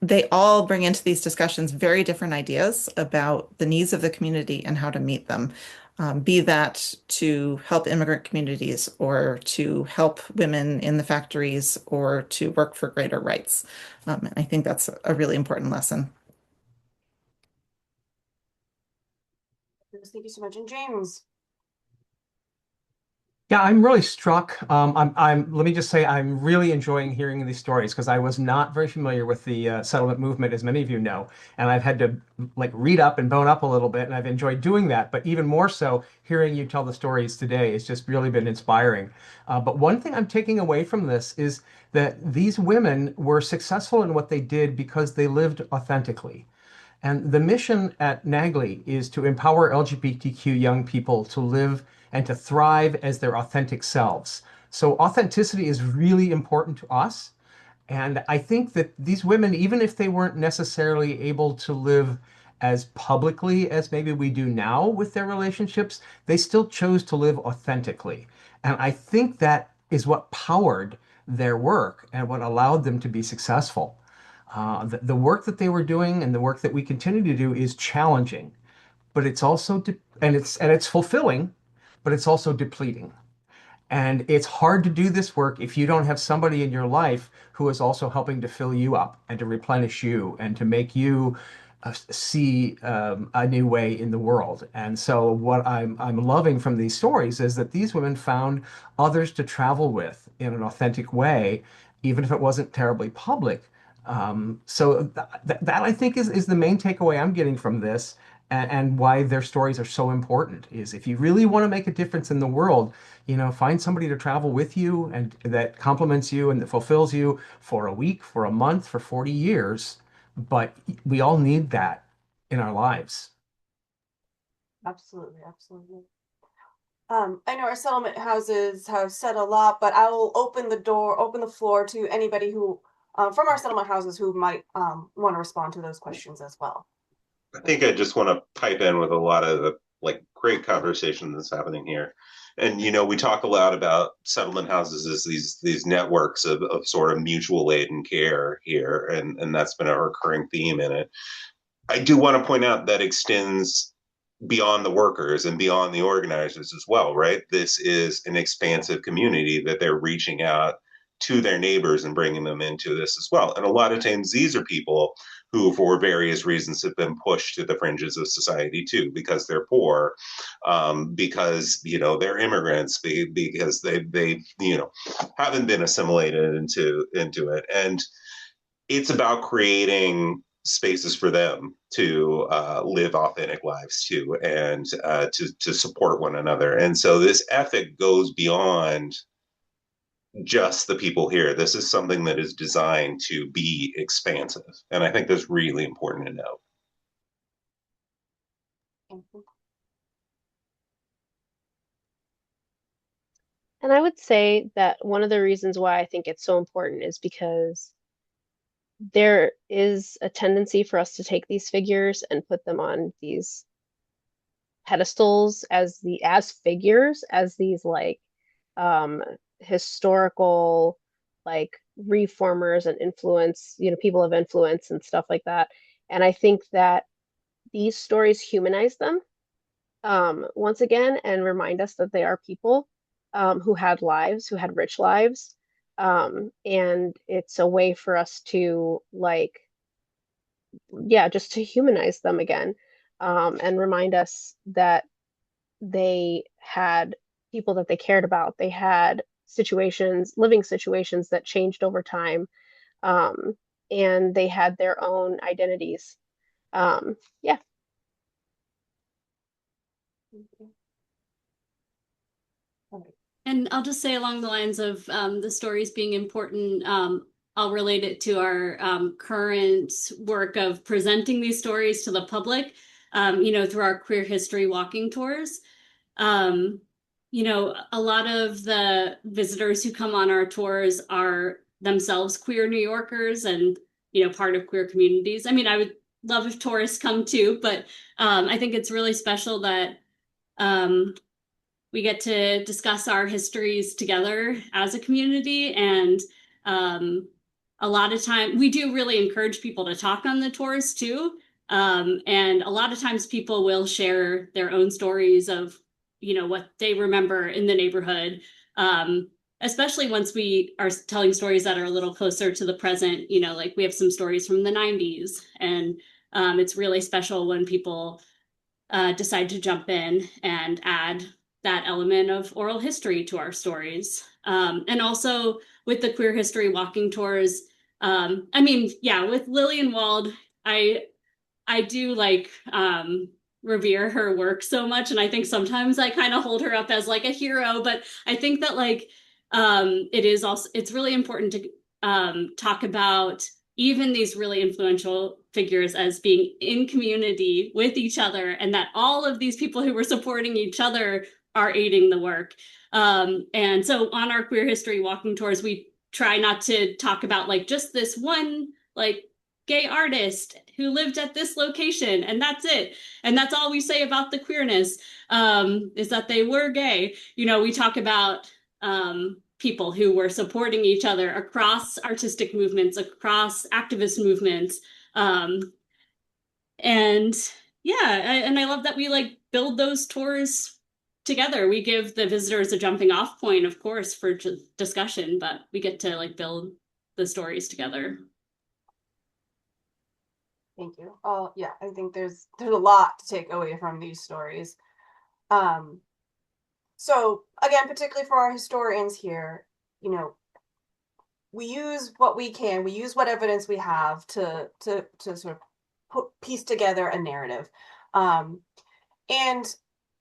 Speaker 5: They all bring into these discussions very different ideas about the needs of the community and how to meet them. Be that to help immigrant communities or to help women in the factories or to work for greater rights. And I think that's a really important lesson.
Speaker 1: Thank you so much. And James.
Speaker 6: Yeah, I'm really struck. Let me just say, I'm really enjoying hearing these stories because I was not very familiar with the settlement movement, as many of you know, and I've had to read up and bone up a little bit, and I've enjoyed doing that. But even more so, hearing you tell the stories today has just really been inspiring. But one thing I'm taking away from this is that these women were successful in what they did because they lived authentically. And the mission at NAGLI is to empower LGBTQ young people to live and to thrive as their authentic selves. So authenticity is really important to us. And I think that these women, even if they weren't necessarily able to live as publicly as maybe we do now with their relationships, they still chose to live authentically. And I think that is what powered their work and what allowed them to be successful. The work that they were doing and the work that we continue to do is challenging, but it's also and it's fulfilling, but it's also depleting. And it's hard to do this work if you don't have somebody in your life who is also helping to fill you up and to replenish you and to make you see a new way in the world. And so what I'm loving from these stories is that these women found others to travel with in an authentic way, even if it wasn't terribly public. So that I think is the main takeaway I'm getting from this, and why their stories are so important is if you really want to make a difference in the world, find somebody to travel with you and that compliments you and that fulfills you for a week, for a month, for 40 years. But we all need that in our lives.
Speaker 1: Absolutely, absolutely. I know our settlement houses have said a lot, but I will open the floor to anybody who from our settlement houses who might want to respond to those questions as well.
Speaker 4: I think I just want to pipe in with a lot of the great conversation that's happening here. And we talk a lot about settlement houses as these networks of sort of mutual aid and care here, and that's been a recurring theme in it. I do want to point out that extends beyond the workers and beyond the organizers as well, right? This is an expansive community that they're reaching out to their neighbors and bringing them into this as well. And a lot of times these are people who, for various reasons, have been pushed to the fringes of society too, because they're poor, because they're immigrants, because they haven't been assimilated into it, and it's about creating spaces for them to live authentic lives too, and to support one another. And so this ethic goes beyond just the people here. This is something that is designed to be expansive, and I think that's really important to know.
Speaker 3: And I would say that one of the reasons why I think it's so important is because there is a tendency for us to take these figures and put them on these pedestals as figures, as these like historical like reformers and influence, people of influence and stuff like that. And I think that these stories humanize them once again and remind us that they are people who had lives, who had rich lives. And it's a way for us to just to humanize them again, and remind us that they had people that they cared about. They had living situations that changed over time, and they had their own identities. Yeah.
Speaker 2: And I'll just say along the lines of the stories being important, I'll relate it to our current work of presenting these stories to the public, through our queer history walking tours. A lot of the visitors who come on our tours are themselves queer New Yorkers and, part of queer communities. I mean, I would love if tourists come too, but I think it's really special that we get to discuss our histories together as a community. And a lot of time we do really encourage people to talk on the tours too. And a lot of times people will share their own stories of, what they remember in the neighborhood, especially once we are telling stories that are a little closer to the present, like we have some stories from the 90s. And it's really special when people decide to jump in and add that element of oral history to our stories. And also with the queer history walking tours, with Lillian Wald, I do revere her work so much. And I think sometimes I kind of hold her up as like a hero, but I think that it's really important to talk about even these really influential figures as being in community with each other, and that all of these people who were supporting each other are aiding the work. And so on our queer history walking tours, we try not to talk about just this one gay artist who lived at this location and that's it. And that's all we say about the queerness, is that they were gay. We talk about people who were supporting each other across artistic movements, across activist movements. And I love that we build those tours together. We give the visitors a jumping off point, of course, for discussion, but we get to build the stories together.
Speaker 1: Thank you. Oh, yeah, I think there's a lot to take away from these stories. So again, particularly for our historians here, we use what we can, we use what evidence we have to sort of piece together a narrative. And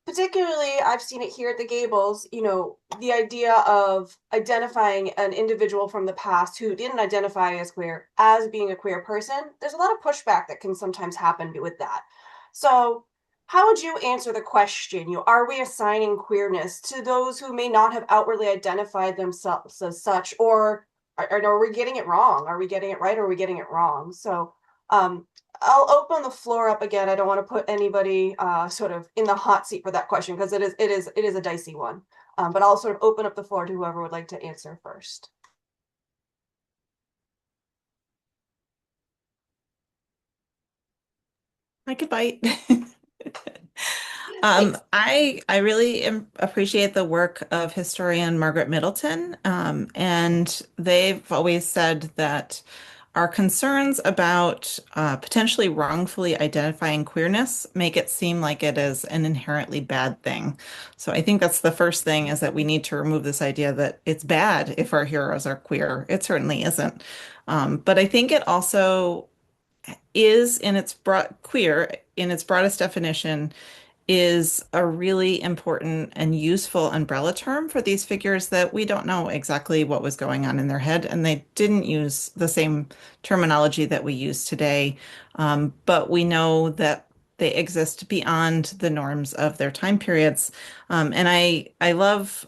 Speaker 1: particularly, I've seen it here at the Gables, the idea of identifying an individual from the past who didn't identify as queer as being a queer person. There's a lot of pushback that can sometimes happen with that. So how would you answer the question, are we assigning queerness to those who may not have outwardly identified themselves as such, or are we getting it wrong? Are we getting it right, or are we getting it wrong? So I'll open the floor up again. I don't want to put anybody sort of in the hot seat for that question, because it is a dicey one. But I'll sort of open up the floor to whoever would like to answer first.
Speaker 5: I could bite.
Speaker 1: Thanks.
Speaker 5: I really appreciate the work of historian Margaret Middleton, and they've always said that our concerns about potentially wrongfully identifying queerness make it seem like it is an inherently bad thing. So I think that's the first thing, is that we need to remove this idea that it's bad if our heroes are queer. It certainly isn't. But I think it also is in its broad queer in its broadest definition is a really important and useful umbrella term for these figures that we don't know exactly what was going on in their head, and they didn't use the same terminology that we use today. But we know that they exist beyond the norms of their time periods. And I love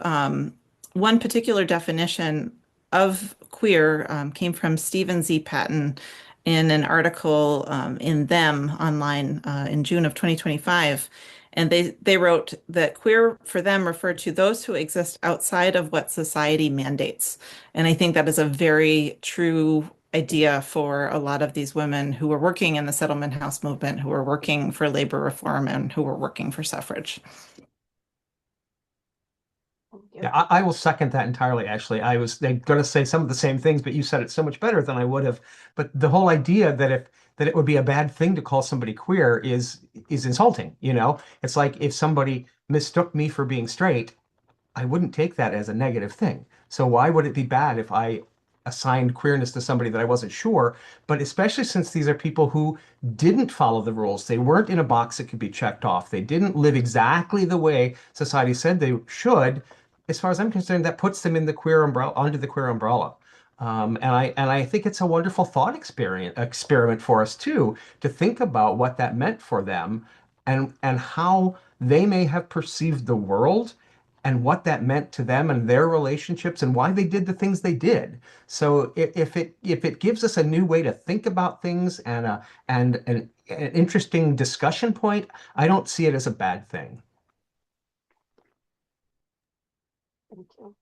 Speaker 5: one particular definition of queer came from Stephen Z. Patton in an article in Them online in June of 2025. And they wrote that queer for them referred to those who exist outside of what society mandates. And I think that is a very true idea for a lot of these women who were working in the settlement house movement, who were working for labor reform, and who were working for suffrage.
Speaker 6: Yeah, I will second that entirely, actually. I was going to say some of the same things, but you said it so much better than I would have. But the whole idea that it would be a bad thing to call somebody queer is insulting, you know? It's like if somebody mistook me for being straight, I wouldn't take that as a negative thing. So why would it be bad if I assigned queerness to somebody that I wasn't sure? But especially since these are people who didn't follow the rules. They weren't in a box that could be checked off. They didn't live exactly the way society said they should. As far as I'm concerned, that puts them in the queer umbrella, under the queer umbrella. And I think it's a wonderful thought experiment for us too, to think about what that meant for them and how they may have perceived the world and what that meant to them and their relationships and why they did the things they did. So if it gives us a new way to think about things and an interesting discussion point, I don't see it as a bad thing.
Speaker 1: Thank you.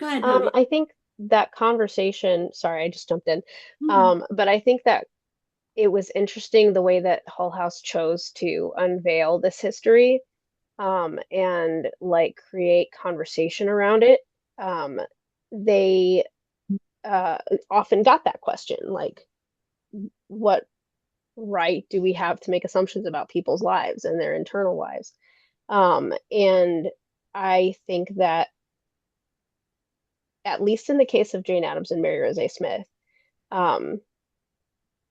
Speaker 2: Go ahead, Nadia.
Speaker 3: I think that conversation, sorry, I just jumped in.
Speaker 2: Mhm.
Speaker 3: But I think that it was interesting the way that Hull House chose to unveil this history, and like create conversation around it. Um, they uh, often got that question, like, what right do we have to make assumptions about people's lives and their internal lives? And I think that, at least in the case of Jane Addams and Mary Rose A. Smith, um,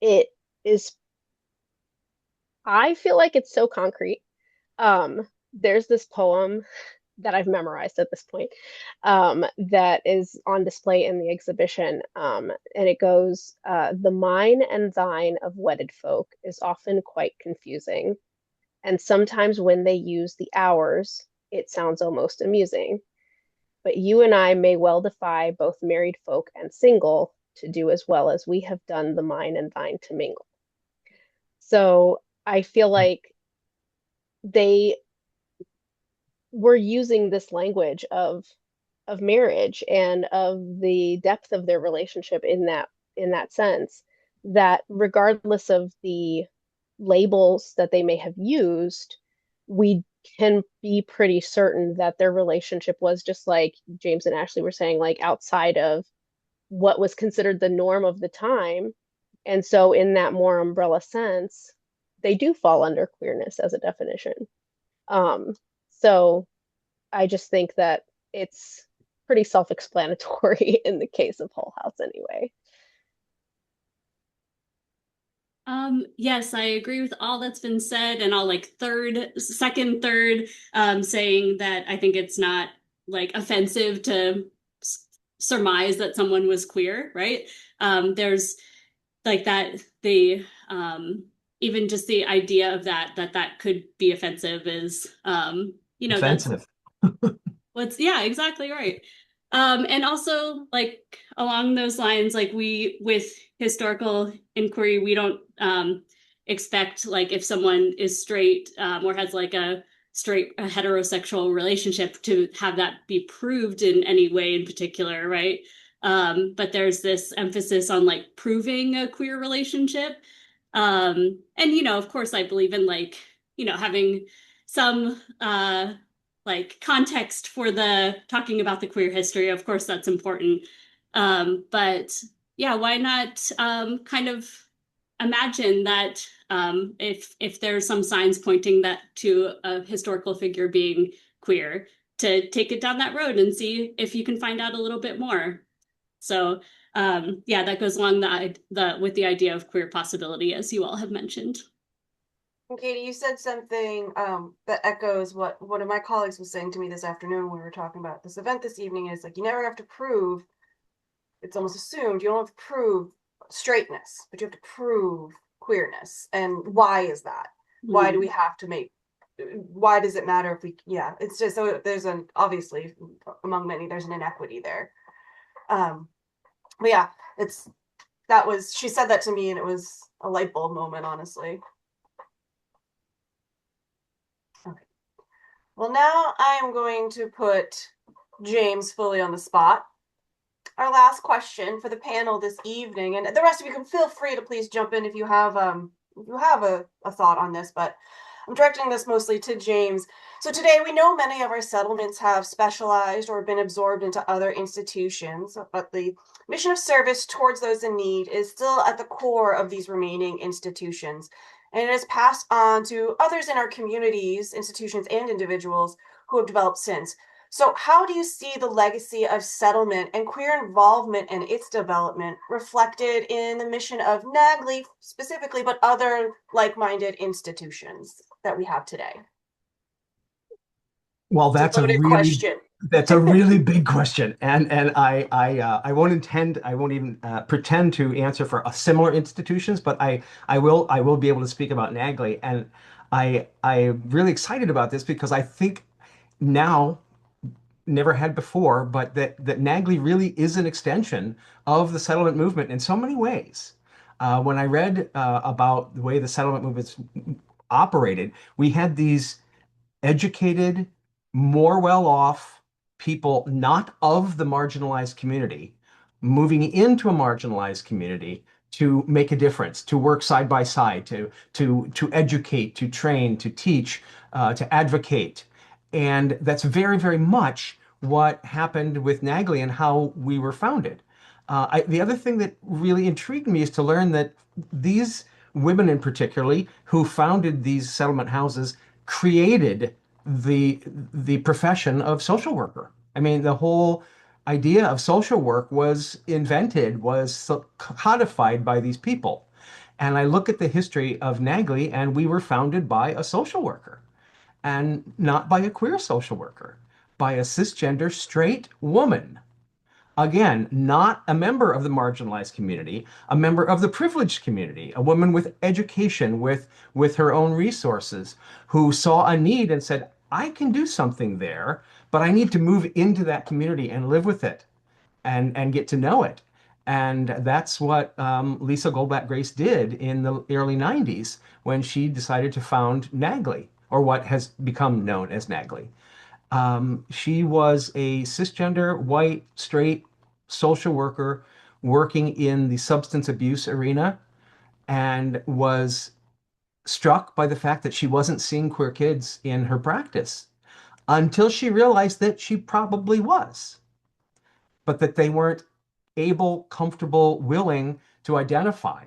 Speaker 3: it is, I feel like it's so concrete. There's this poem that I've memorized at this point, that is on display in the exhibition. And it goes, the mine and thine of wedded folk is often quite confusing. And sometimes when they use the hours, it sounds almost amusing. But you and I may well defy both married folk and single to do as well as we have done the mine and thine to mingle. So I feel like they were using this language of marriage and of the depth of their relationship in that sense, that regardless of the labels that they may have used, we can be pretty certain that their relationship was, just like James and Ashley were saying, like outside of what was considered the norm of the time. And so in that more umbrella sense, they do fall under queerness as a definition. Um, so I just think that it's pretty self-explanatory in the case of Hull House anyway.
Speaker 2: Yes, I agree with all that's been said, and I'll like second, third, saying that I think it's not like offensive to surmise that someone was queer, right? There's like that even just the idea of that could be offensive is that's
Speaker 6: Offensive.
Speaker 2: yeah, exactly right. And also like along those lines, like we with historical inquiry, we don't expect like if someone is straight or has like a heterosexual relationship to have that be proved in any way in particular, right? But there's this emphasis on like proving a queer relationship. And, of course, I believe in like, having some like context for the talking about the queer history. Of course, that's important. But yeah, why not kind of imagine that if there's some signs pointing that to a historical figure being queer, to take it down that road and see if you can find out a little bit more. So yeah, that goes along with the idea of queer possibility, as you all have mentioned.
Speaker 1: Katie, you said something that echoes what one of my colleagues was saying to me this afternoon when we were talking about this event this evening. Is like, you never have to prove, it's almost assumed you don't have to prove straightness, but you have to prove queerness. And why is that? Why do we have to make, why does it matter if we, yeah, it's just, so there's an, obviously among many, there's an inequity there. But yeah, she said that to me and it was a light bulb moment, honestly. Okay. Well, now I am going to put James fully on the spot. Our last question for the panel this evening, and the rest of you can feel free to please jump in if you have a thought on this, but I'm directing this mostly to James. So today we know many of our settlements have specialized or been absorbed into other institutions, but the mission of service towards those in need is still at the core of these remaining institutions. And it is passed on to others in our communities, institutions, and individuals who have developed since. So how do you see the legacy of settlement and queer involvement in its development reflected in the mission of NAGLI specifically, but other like-minded institutions that we have today?
Speaker 6: Well,
Speaker 1: that's a loaded question.
Speaker 6: That's a really big question, and I won't even pretend to answer for similar institutions, but I will be able to speak about NAGLI, and I'm really excited about this because I think now, never had before, but that NAGLI really is an extension of the settlement movement in so many ways. When I read about the way the settlement movements operated, we had these educated, more well-off people not of the marginalized community moving into a marginalized community to make a difference, to work side by side, to educate, to train, to teach, to advocate. And that's very, very much what happened with NAGLI and how we were founded. The other thing that really intrigued me is to learn that these women in particularly who founded these settlement houses created the profession of social worker. I mean, the whole idea of social work was invented, was codified by these people. And I look at the history of NAGLI, and we were founded by a social worker, and not by a queer social worker, by a cisgender straight woman. Again, not a member of the marginalized community, a member of the privileged community, a woman with education, with her own resources, who saw a need and said, I can do something there, but I need to move into that community and live with it and get to know it. And that's what Lisa Goldblatt Grace did in the early 90s when she decided to found NAGLI, or what has become known as NAGLI. She was a cisgender, white, straight social worker working in the substance abuse arena, and was struck by the fact that she wasn't seeing queer kids in her practice until she realized that she probably was, but that they weren't able, comfortable, willing to identify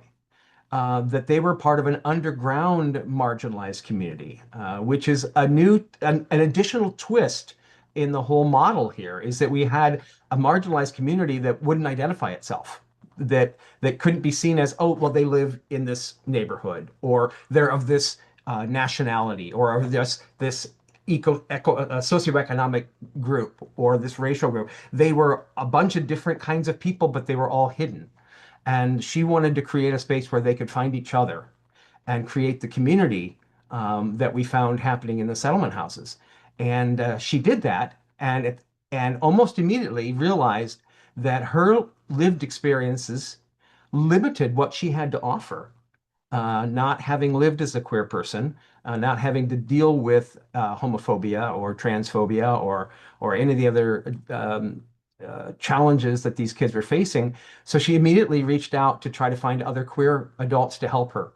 Speaker 6: that they were part of an underground marginalized community, which is an additional twist in the whole model here, is that we had a marginalized community that wouldn't identify itself, that couldn't be seen as, oh, well, they live in this neighborhood, or they're of this nationality, or of this socioeconomic group, or this racial group. They were a bunch of different kinds of people, but they were all hidden. And she wanted to create a space where they could find each other and create the community that we found happening in the settlement houses. And she did that, and almost immediately realized that her lived experiences limited what she had to offer. Not having lived as a queer person, not having to deal with homophobia or transphobia or any of the other challenges that these kids were facing. So she immediately reached out to try to find other queer adults to help her.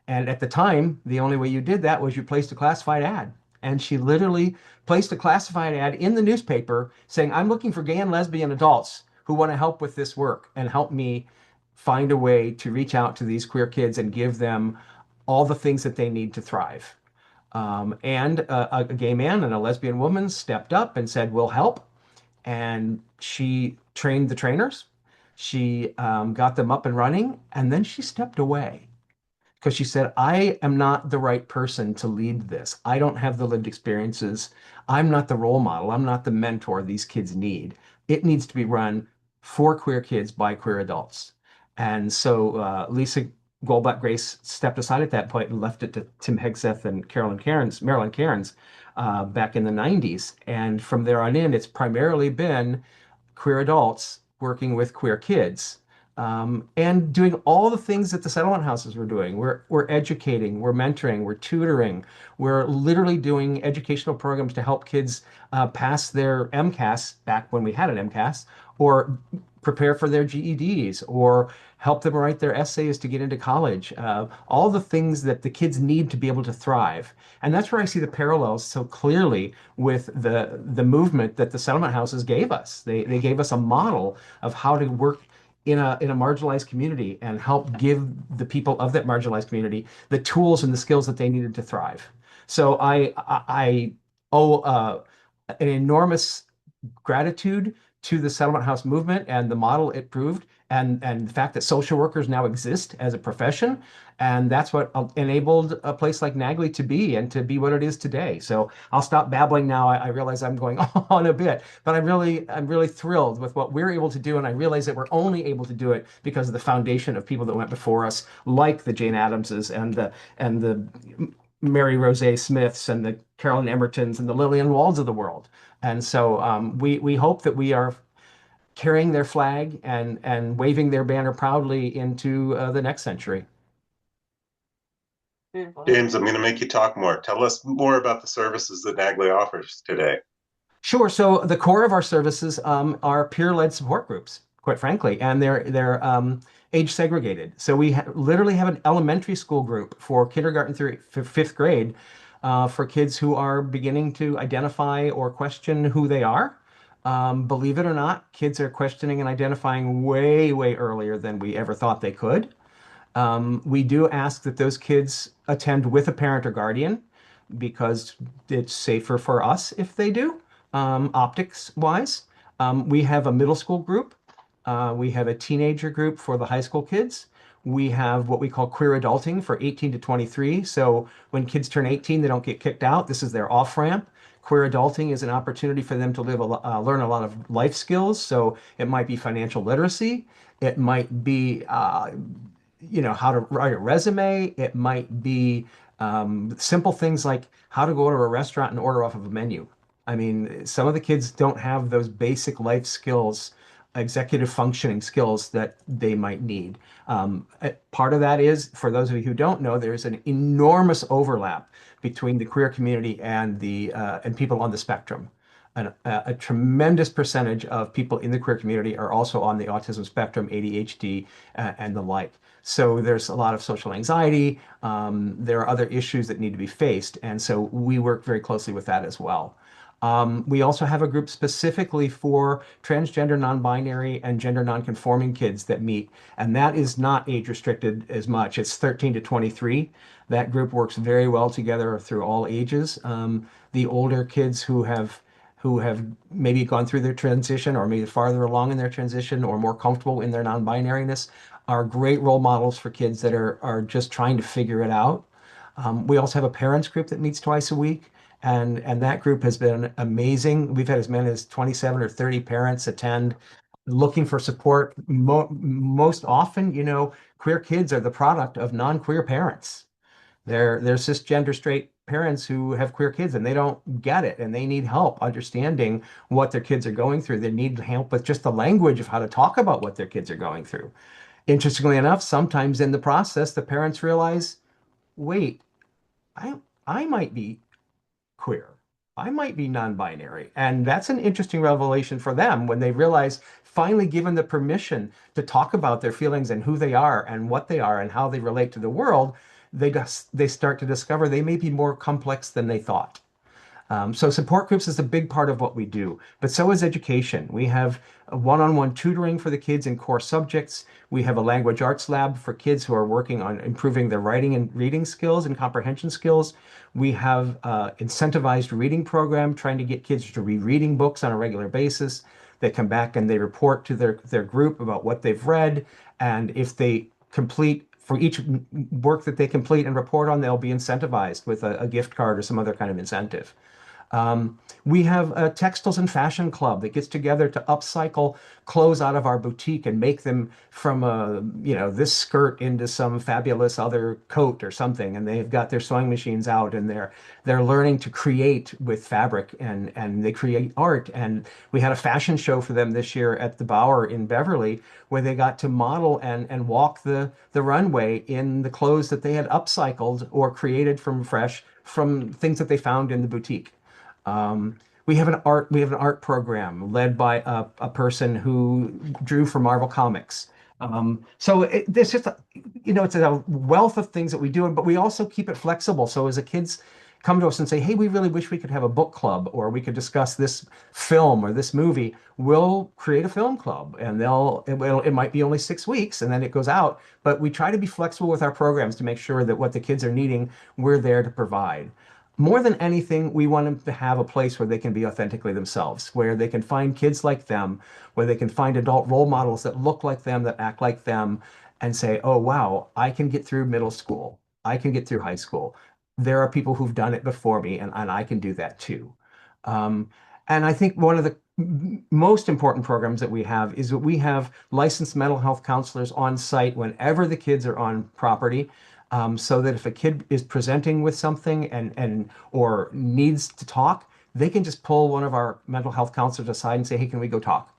Speaker 6: And at the time, the only way you did that was you placed a classified ad. And she literally placed a classified ad in the newspaper saying, I'm looking for gay and lesbian adults who want to help with this work and help me find a way to reach out to these queer kids and give them all the things that they need to thrive. And a gay man and a lesbian woman stepped up and said, we'll help. And she trained the trainers. She got them up and running. And then she stepped away because she said, I am not the right person to lead this. I don't have the lived experiences. I'm not the role model. I'm not the mentor these kids need. It needs to be run for queer kids by queer adults. And so Lisa Goldblatt Grace stepped aside at that point and left it to Tim Hegseth and Marilyn Cairns back in the 90s. And from there on in, it's primarily been queer adults working with queer kids and doing all the things that the settlement houses were doing. We're educating, we're mentoring, we're tutoring, we're literally doing educational programs to help kids pass their MCAS back when we had an MCAS, or prepare for their GEDs, or help them write their essays to get into college. All the things that the kids need to be able to thrive. And that's where I see the parallels so clearly with the movement that the settlement houses gave us. They gave us a model of how to work in a marginalized community and help give the people of that marginalized community the tools and the skills that they needed to thrive. So I owe an enormous gratitude to the settlement house movement and the model it proved, and the fact that social workers now exist as a profession. And that's what enabled a place like Nagley to be and to be what it is today. So I'll stop babbling now. I realize I'm going on a bit, but I'm really thrilled with what we're able to do. And I realize that we're only able to do it because of the foundation of people that went before us, like the Jane Addamses and the Mary Rose Smiths and the Carolyn Emertons and the Lillian Walds of the world. And so we hope that we are carrying their flag and waving their banner proudly into the next century.
Speaker 1: Beautiful.
Speaker 4: James, I'm going to make you talk more. Tell us more about the services that Nagley offers today.
Speaker 6: Sure. So the core of our services are peer-led support groups, quite frankly, and they're age segregated. So we literally have an elementary school group for kindergarten through fifth grade for kids who are beginning to identify or question who they are. Believe it or not, kids are questioning and identifying way, way earlier than we ever thought they could. We do ask that those kids attend with a parent or guardian because it's safer for us if they do, optics wise. We have a middle school group. We have a teenager group for the high school kids. We have what we call queer adulting for 18 to 23. So when kids turn 18, they don't get kicked out. This is their off ramp. Queer adulting is an opportunity for them to learn a lot of life skills. So it might be financial literacy. It might be how to write a resume. It might be simple things like how to go to a restaurant and order off of a menu. I mean, some of the kids don't have those basic life skills, executive functioning skills that they might need. Part of that is, for those of you who don't know, there's an enormous overlap between the queer community and and people on the spectrum. A tremendous percentage of people in the queer community are also on the autism spectrum, ADHD, and the like. So there's a lot of social anxiety. There are other issues that need to be faced. And so we work very closely with that as well. We also have a group specifically for transgender, non-binary, and gender non-conforming kids that meet, and that is not age restricted as much. It's 13 to 23. That group works very well together through all ages. The older kids who have maybe gone through their transition or maybe farther along in their transition or more comfortable in their non-binariness are great role models for kids that are just trying to figure it out. We also have a parents group that meets twice a week. And that group has been amazing. We've had as many as 27 or 30 parents attend looking for support. Most often, queer kids are the product of non-queer parents. They're cisgender straight parents who have queer kids and they don't get it and they need help understanding what their kids are going through. They need help with just the language of how to talk about what their kids are going through. Interestingly enough, sometimes in the process, the parents realize, wait, I might be queer. I might be non-binary. And that's an interesting revelation for them when they realize, finally given the permission to talk about their feelings and who they are and what they are and how they relate to the world, they start to discover they may be more complex than they thought. So support groups is a big part of what we do, but so is education. We have one-on-one tutoring for the kids in core subjects. We have a language arts lab for kids who are working on improving their writing and reading skills and comprehension skills. We have incentivized reading program trying to get kids to read reading books on a regular basis. They come back and they report to their group about what they've read, and if they complete for each work that they complete and report on, they'll be incentivized with a gift card or some other kind of incentive. We have a textiles and fashion club that gets together to upcycle clothes out of our boutique and make them from this skirt into some fabulous other coat or something. And they've got their sewing machines out and they're learning to create with fabric and they create art. And we had a fashion show for them this year at the Bower in Beverly where they got to model and walk the runway in the clothes that they had upcycled or created from things that they found in the boutique. We have an art program led by a person who drew for Marvel Comics. There's just it's a wealth of things that we do, but we also keep it flexible. So as the kids come to us and say, "Hey, we really wish we could have a book club, or we could discuss this film or this movie," we'll create a film club, and it might be only 6 weeks, and then it goes out. But we try to be flexible with our programs to make sure that what the kids are needing, we're there to provide. More than anything, we want them to have a place where they can be authentically themselves, where they can find kids like them, where they can find adult role models that look like them, that act like them, and say, oh, wow, I can get through middle school. I can get through high school. There are people who've done it before me, and I can do that too. And I think one of the most important programs that we have is that we have licensed mental health counselors on site whenever the kids are on property. So that if a kid is presenting with something or needs to talk, they can just pull one of our mental health counselors aside and say, hey, can we go talk?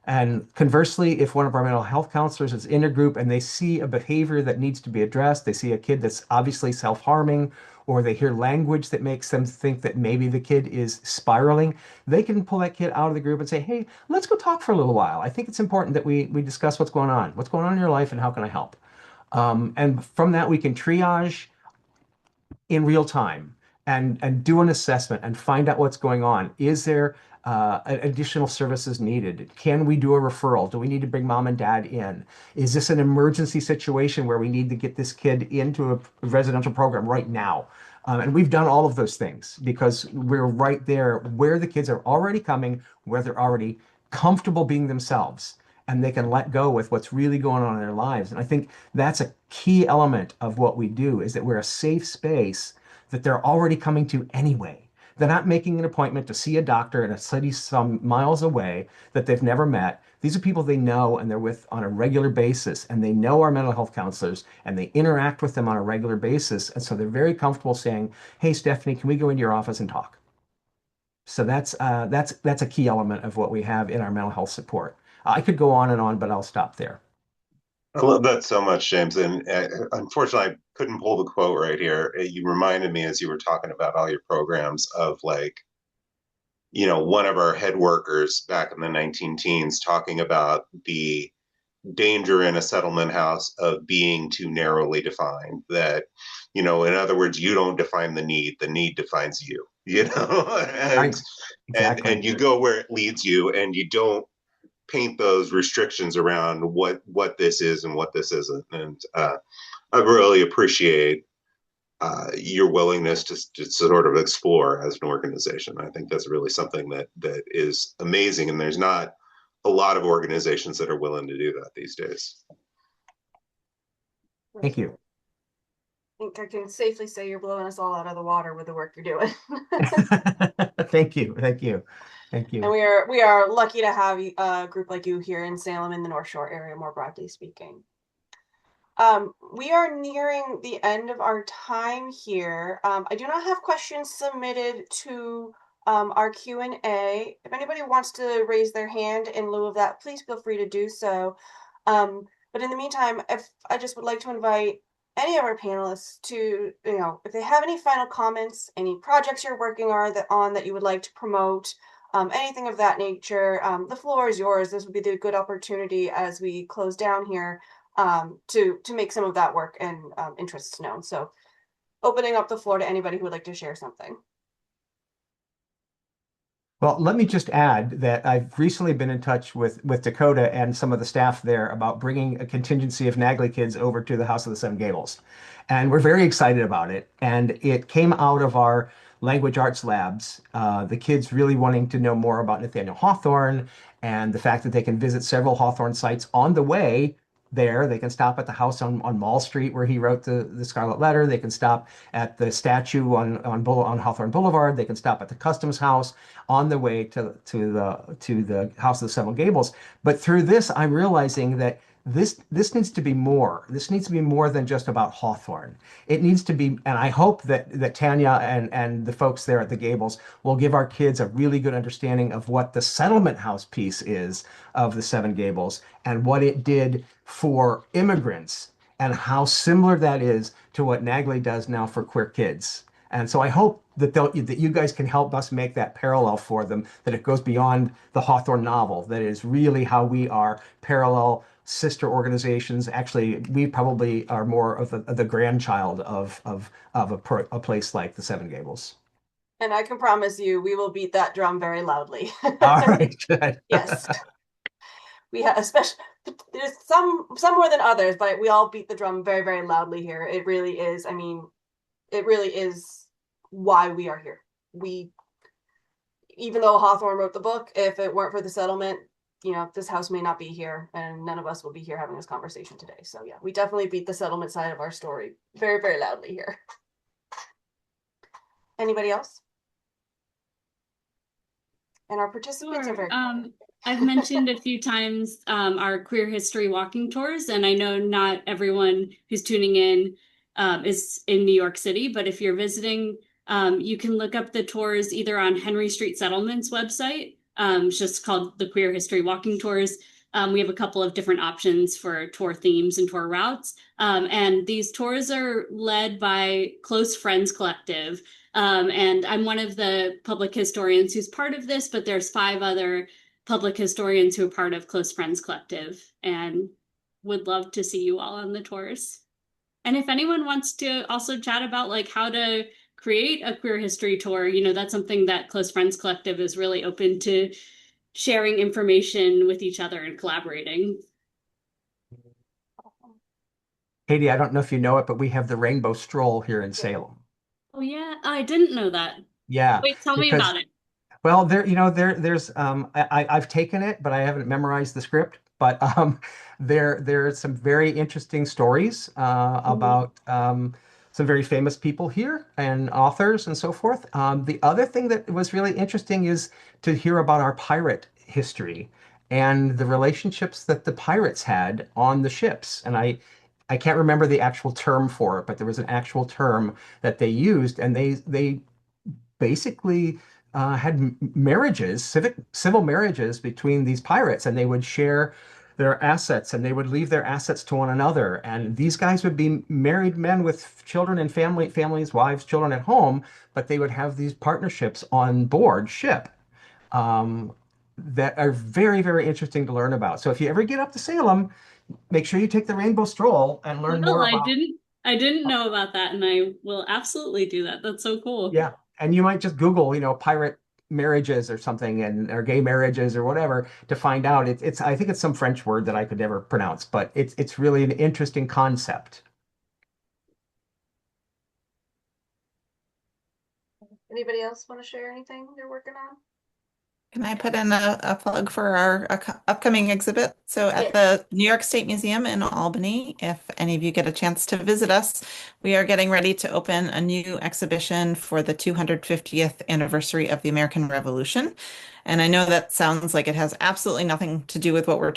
Speaker 6: And conversely, if one of our mental health counselors is in a group and they see a behavior that needs to be addressed, they see a kid that's obviously self-harming, or they hear language that makes them think that maybe the kid is spiraling, they can pull that kid out of the group and say, hey, let's go talk for a little while. I think it's important that we discuss what's going on in your life, and how can I help? And from that, we can triage in real time and do an assessment and find out what's going on. Is there additional services needed? Can we do a referral? Do we need to bring mom and dad in? Is this an emergency situation where we need to get this kid into a residential program right now? And we've done all of those things because we're right there where the kids are already coming, where they're already comfortable being themselves, and they can let go with what's really going on in their lives. And I think that's a key element of what we do, is that we're a safe space that they're already coming to anyway. They're not making an appointment to see a doctor in a city some miles away that they've never met. These are people they know and they're with on a regular basis, and they know our mental health counselors and they interact with them on a regular basis. And so they're very comfortable saying, hey, Stephanie, can we go into your office and talk? So that's a key element of what we have in our mental health support. I could go on and on, but I'll stop there.
Speaker 4: I love that so much, James. And unfortunately, I couldn't pull the quote right here. You reminded me as you were talking about all your programs of one of our head workers back in the 19 teens talking about the danger in a settlement house of being too narrowly defined. That, in other words, you don't define the need defines you,
Speaker 6: Right. Exactly.
Speaker 4: and you go where it leads you, and you don't paint those restrictions around what this is and what this isn't. And I really appreciate your willingness to sort of explore as an organization. I think that's really something that is amazing, and there's not a lot of organizations that are willing to do that these days.
Speaker 6: Thank you.
Speaker 1: I think I can safely say you're blowing us all out of the water with the work you're doing.
Speaker 6: Thank you. Thank you. Thank you.
Speaker 1: And we are lucky to have a group like you here in Salem in the North Shore area, more broadly speaking. We are nearing the end of our time here. I do not have questions submitted to our Q&A. If anybody wants to raise their hand in lieu of that, please feel free to do so. But in the meantime, if I just would like to invite any of our panelists to, if they have any final comments, any projects you're working on that you would like to promote, anything of that nature, the floor is yours. This would be the good opportunity as we close down here to make some of that work and interests known. So opening up the floor to anybody who would like to share something.
Speaker 6: Well, let me just add that I've recently been in touch with Dakota and some of the staff there about bringing a contingency of Nagley kids over to the House of the Seven Gables. And we're very excited about it. And it came out of our language arts labs, the kids really wanting to know more about Nathaniel Hawthorne and the fact that they can visit several Hawthorne sites on the way there. They can stop at the house on Mall Street where he wrote the Scarlet Letter. They can stop at the statue on Hawthorne Boulevard. They can stop at the Customs House on the way to the House of the Seven Gables. But through this, I'm realizing that this needs to be more. This needs to be more than just about Hawthorne. It needs to be, and I hope that Tanya and the folks there at the Gables will give our kids a really good understanding of what the settlement house piece is of the Seven Gables and what it did for immigrants and how similar that is to what Nagley does now for queer kids. And so I hope that you guys can help us make that parallel for them, that it goes beyond the Hawthorne novel, that is really how we are parallel sister organizations. Actually, we probably are more of the grandchild of a place like the Seven Gables.
Speaker 1: And I can promise you, we will beat that drum very loudly.
Speaker 6: All right, good.
Speaker 1: Yes. We have, especially, there's some more than others, but we all beat the drum very, very loudly here. It really is. I mean, it really is why we are here. Even though Hawthorne wrote the book, if it weren't for the settlement, this house may not be here, and none of us will be here having this conversation today. So yeah, we definitely beat the settlement side of our story very, very loudly here. Anybody else? And our participants are very
Speaker 2: I've mentioned a few times our queer history walking tours, and I know not everyone who's tuning in is in New York City, but if you're visiting, you can look up the tours either on Henry Street Settlement's website. It's just called the Queer History Walking Tours. We have a couple of different options for tour themes and tour routes. And these tours are led by Close Friends Collective. And I'm one of the public historians who's part of this, but there's 5 other public historians who are part of Close Friends Collective and would love to see you all on the tours. And if anyone wants to also chat about like how to create a queer history tour, that's something that Close Friends Collective is really open to sharing information with each other and collaborating.
Speaker 6: Katie, I don't know if you know it, but we have the Rainbow Stroll here in Salem.
Speaker 2: Oh yeah, I didn't know that.
Speaker 6: Yeah.
Speaker 2: Wait, tell me about it.
Speaker 6: Well, there's I've taken it, but I haven't memorized the script. But there are some very interesting stories about some very famous people here and authors and so forth. The other thing that was really interesting is to hear about our pirate history and the relationships that the pirates had on the ships. And I can't remember the actual term for it, but there was an actual term that they used, and they basically had marriages, civil marriages between these pirates, and they would share their assets and they would leave their assets to one another. And these guys would be married men with children and families, wives, children at home, but they would have these partnerships on board ship that are very, very interesting to learn about. So if you ever get up to Salem, make sure you take the Rainbow Stroll and learn more about.
Speaker 2: I didn't know about that, and I will absolutely do that. That's so cool.
Speaker 6: Yeah. And you might just Google, pirate marriages or something, or gay marriages or whatever, to find out. I think it's some French word that I could never pronounce, but it's really an interesting concept.
Speaker 1: Anybody else want to share anything they're working on?
Speaker 5: Can I put in a plug for our upcoming exhibit? So at the New York State Museum in Albany, if any of you get a chance to visit us, we are getting ready to open a new exhibition for the 250th anniversary of the American Revolution. And I know that sounds like it has absolutely nothing to do with what we're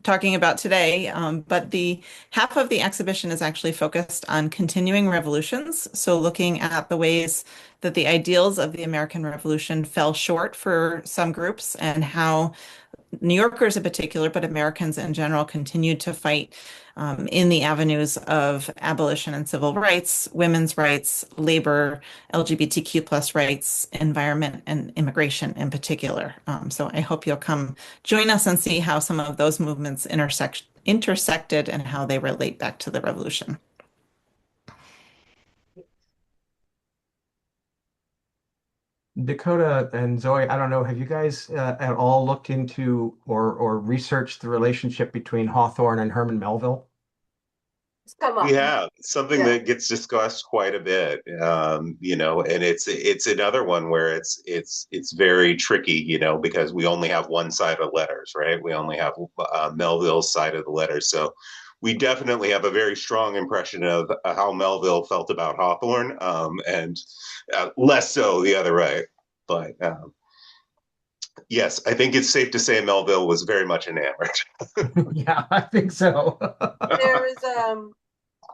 Speaker 5: talking about today, but the half of the exhibition is actually focused on continuing revolutions. So looking at the ways that the ideals of the American Revolution fell short for some groups and how New Yorkers in particular, but Americans in general, continued to fight in the avenues of abolition and civil rights, women's rights, labor, LGBTQ plus rights, environment, and immigration in particular. So I hope you'll come join us and see how some of those movements intersected and how they relate back to the revolution.
Speaker 6: Dakota and Zoe, I don't know, have you guys at all looked into or researched the relationship between Hawthorne and Herman Melville?
Speaker 1: It's come
Speaker 4: We
Speaker 1: up.
Speaker 4: have something
Speaker 1: Yeah.
Speaker 4: that gets discussed quite a bit, and it's another one where it's very tricky, because we only have one side of letters, right? We only have Melville's side of the letters, so we definitely have a very strong impression of how Melville felt about Hawthorne, and less so the other way. But yes, I think it's safe to say Melville was very much enamored.
Speaker 6: Yeah, I think so.
Speaker 1: There was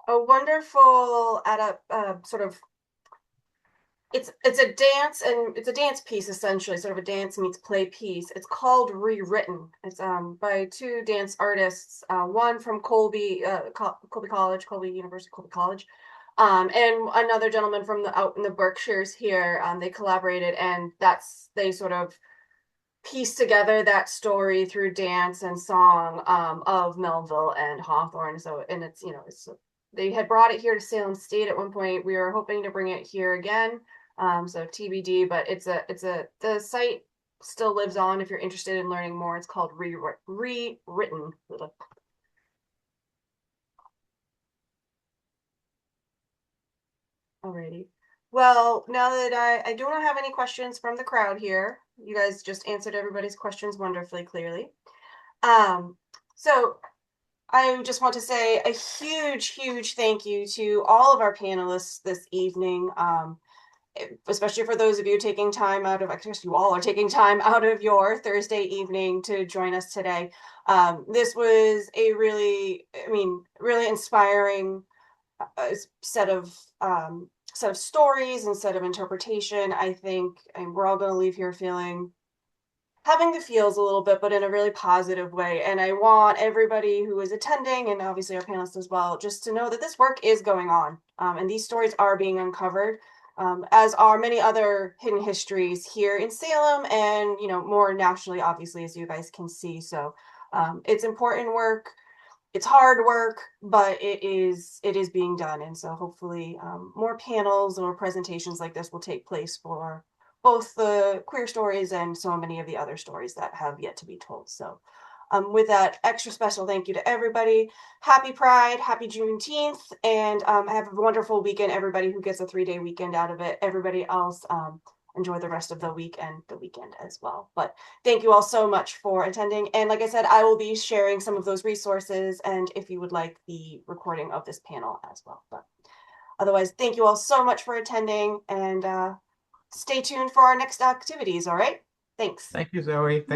Speaker 1: a wonderful sort of it's a dance, and it's a dance piece essentially, sort of a dance meets play piece. It's called Rewritten. It's by two dance artists, one from Colby College, Colby University, Colby College, and another gentleman from out in the Berkshires here. They collaborated, and they sort of pieced together that story through dance and song, of Melville and Hawthorne. So, and they had brought it here to Salem State at one point. We were hoping to bring it here again. So TBD, but the site still lives on if you're interested in learning more. It's called Rewritten. Alrighty. Well, now that I don't have any questions from the crowd here, you guys just answered everybody's questions wonderfully clearly. So I just want to say a huge thank you to all of our panelists this evening. Especially for those of you taking time out of, I guess you all are taking time out of your Thursday evening to join us today. This was a really inspiring set of stories and set of interpretation. I think, and we're all going to leave here having the feels a little bit, but in a really positive way. And I want everybody who is attending, and obviously our panelists as well, just to know that this work is going on, and these stories are being uncovered. As are many other hidden histories here in Salem, and more nationally, obviously, as you guys can see. So it's important work, it's hard work, but it is being done. And so hopefully more panels or presentations like this will take place for both the queer stories and so many of the other stories that have yet to be told. So with that, extra special thank you to everybody. Happy Pride, happy Juneteenth, and have a wonderful weekend, everybody who gets a 3-day weekend out of it. Everybody else, enjoy the rest of the week and the weekend as well. But thank you all so much for attending. And like I said, I will be sharing some of those resources, and if you would like the recording of this panel as well. But otherwise, thank you all so much for attending, and stay tuned for our next activities, all right? Thanks.
Speaker 6: Thank you, Zoe. Thank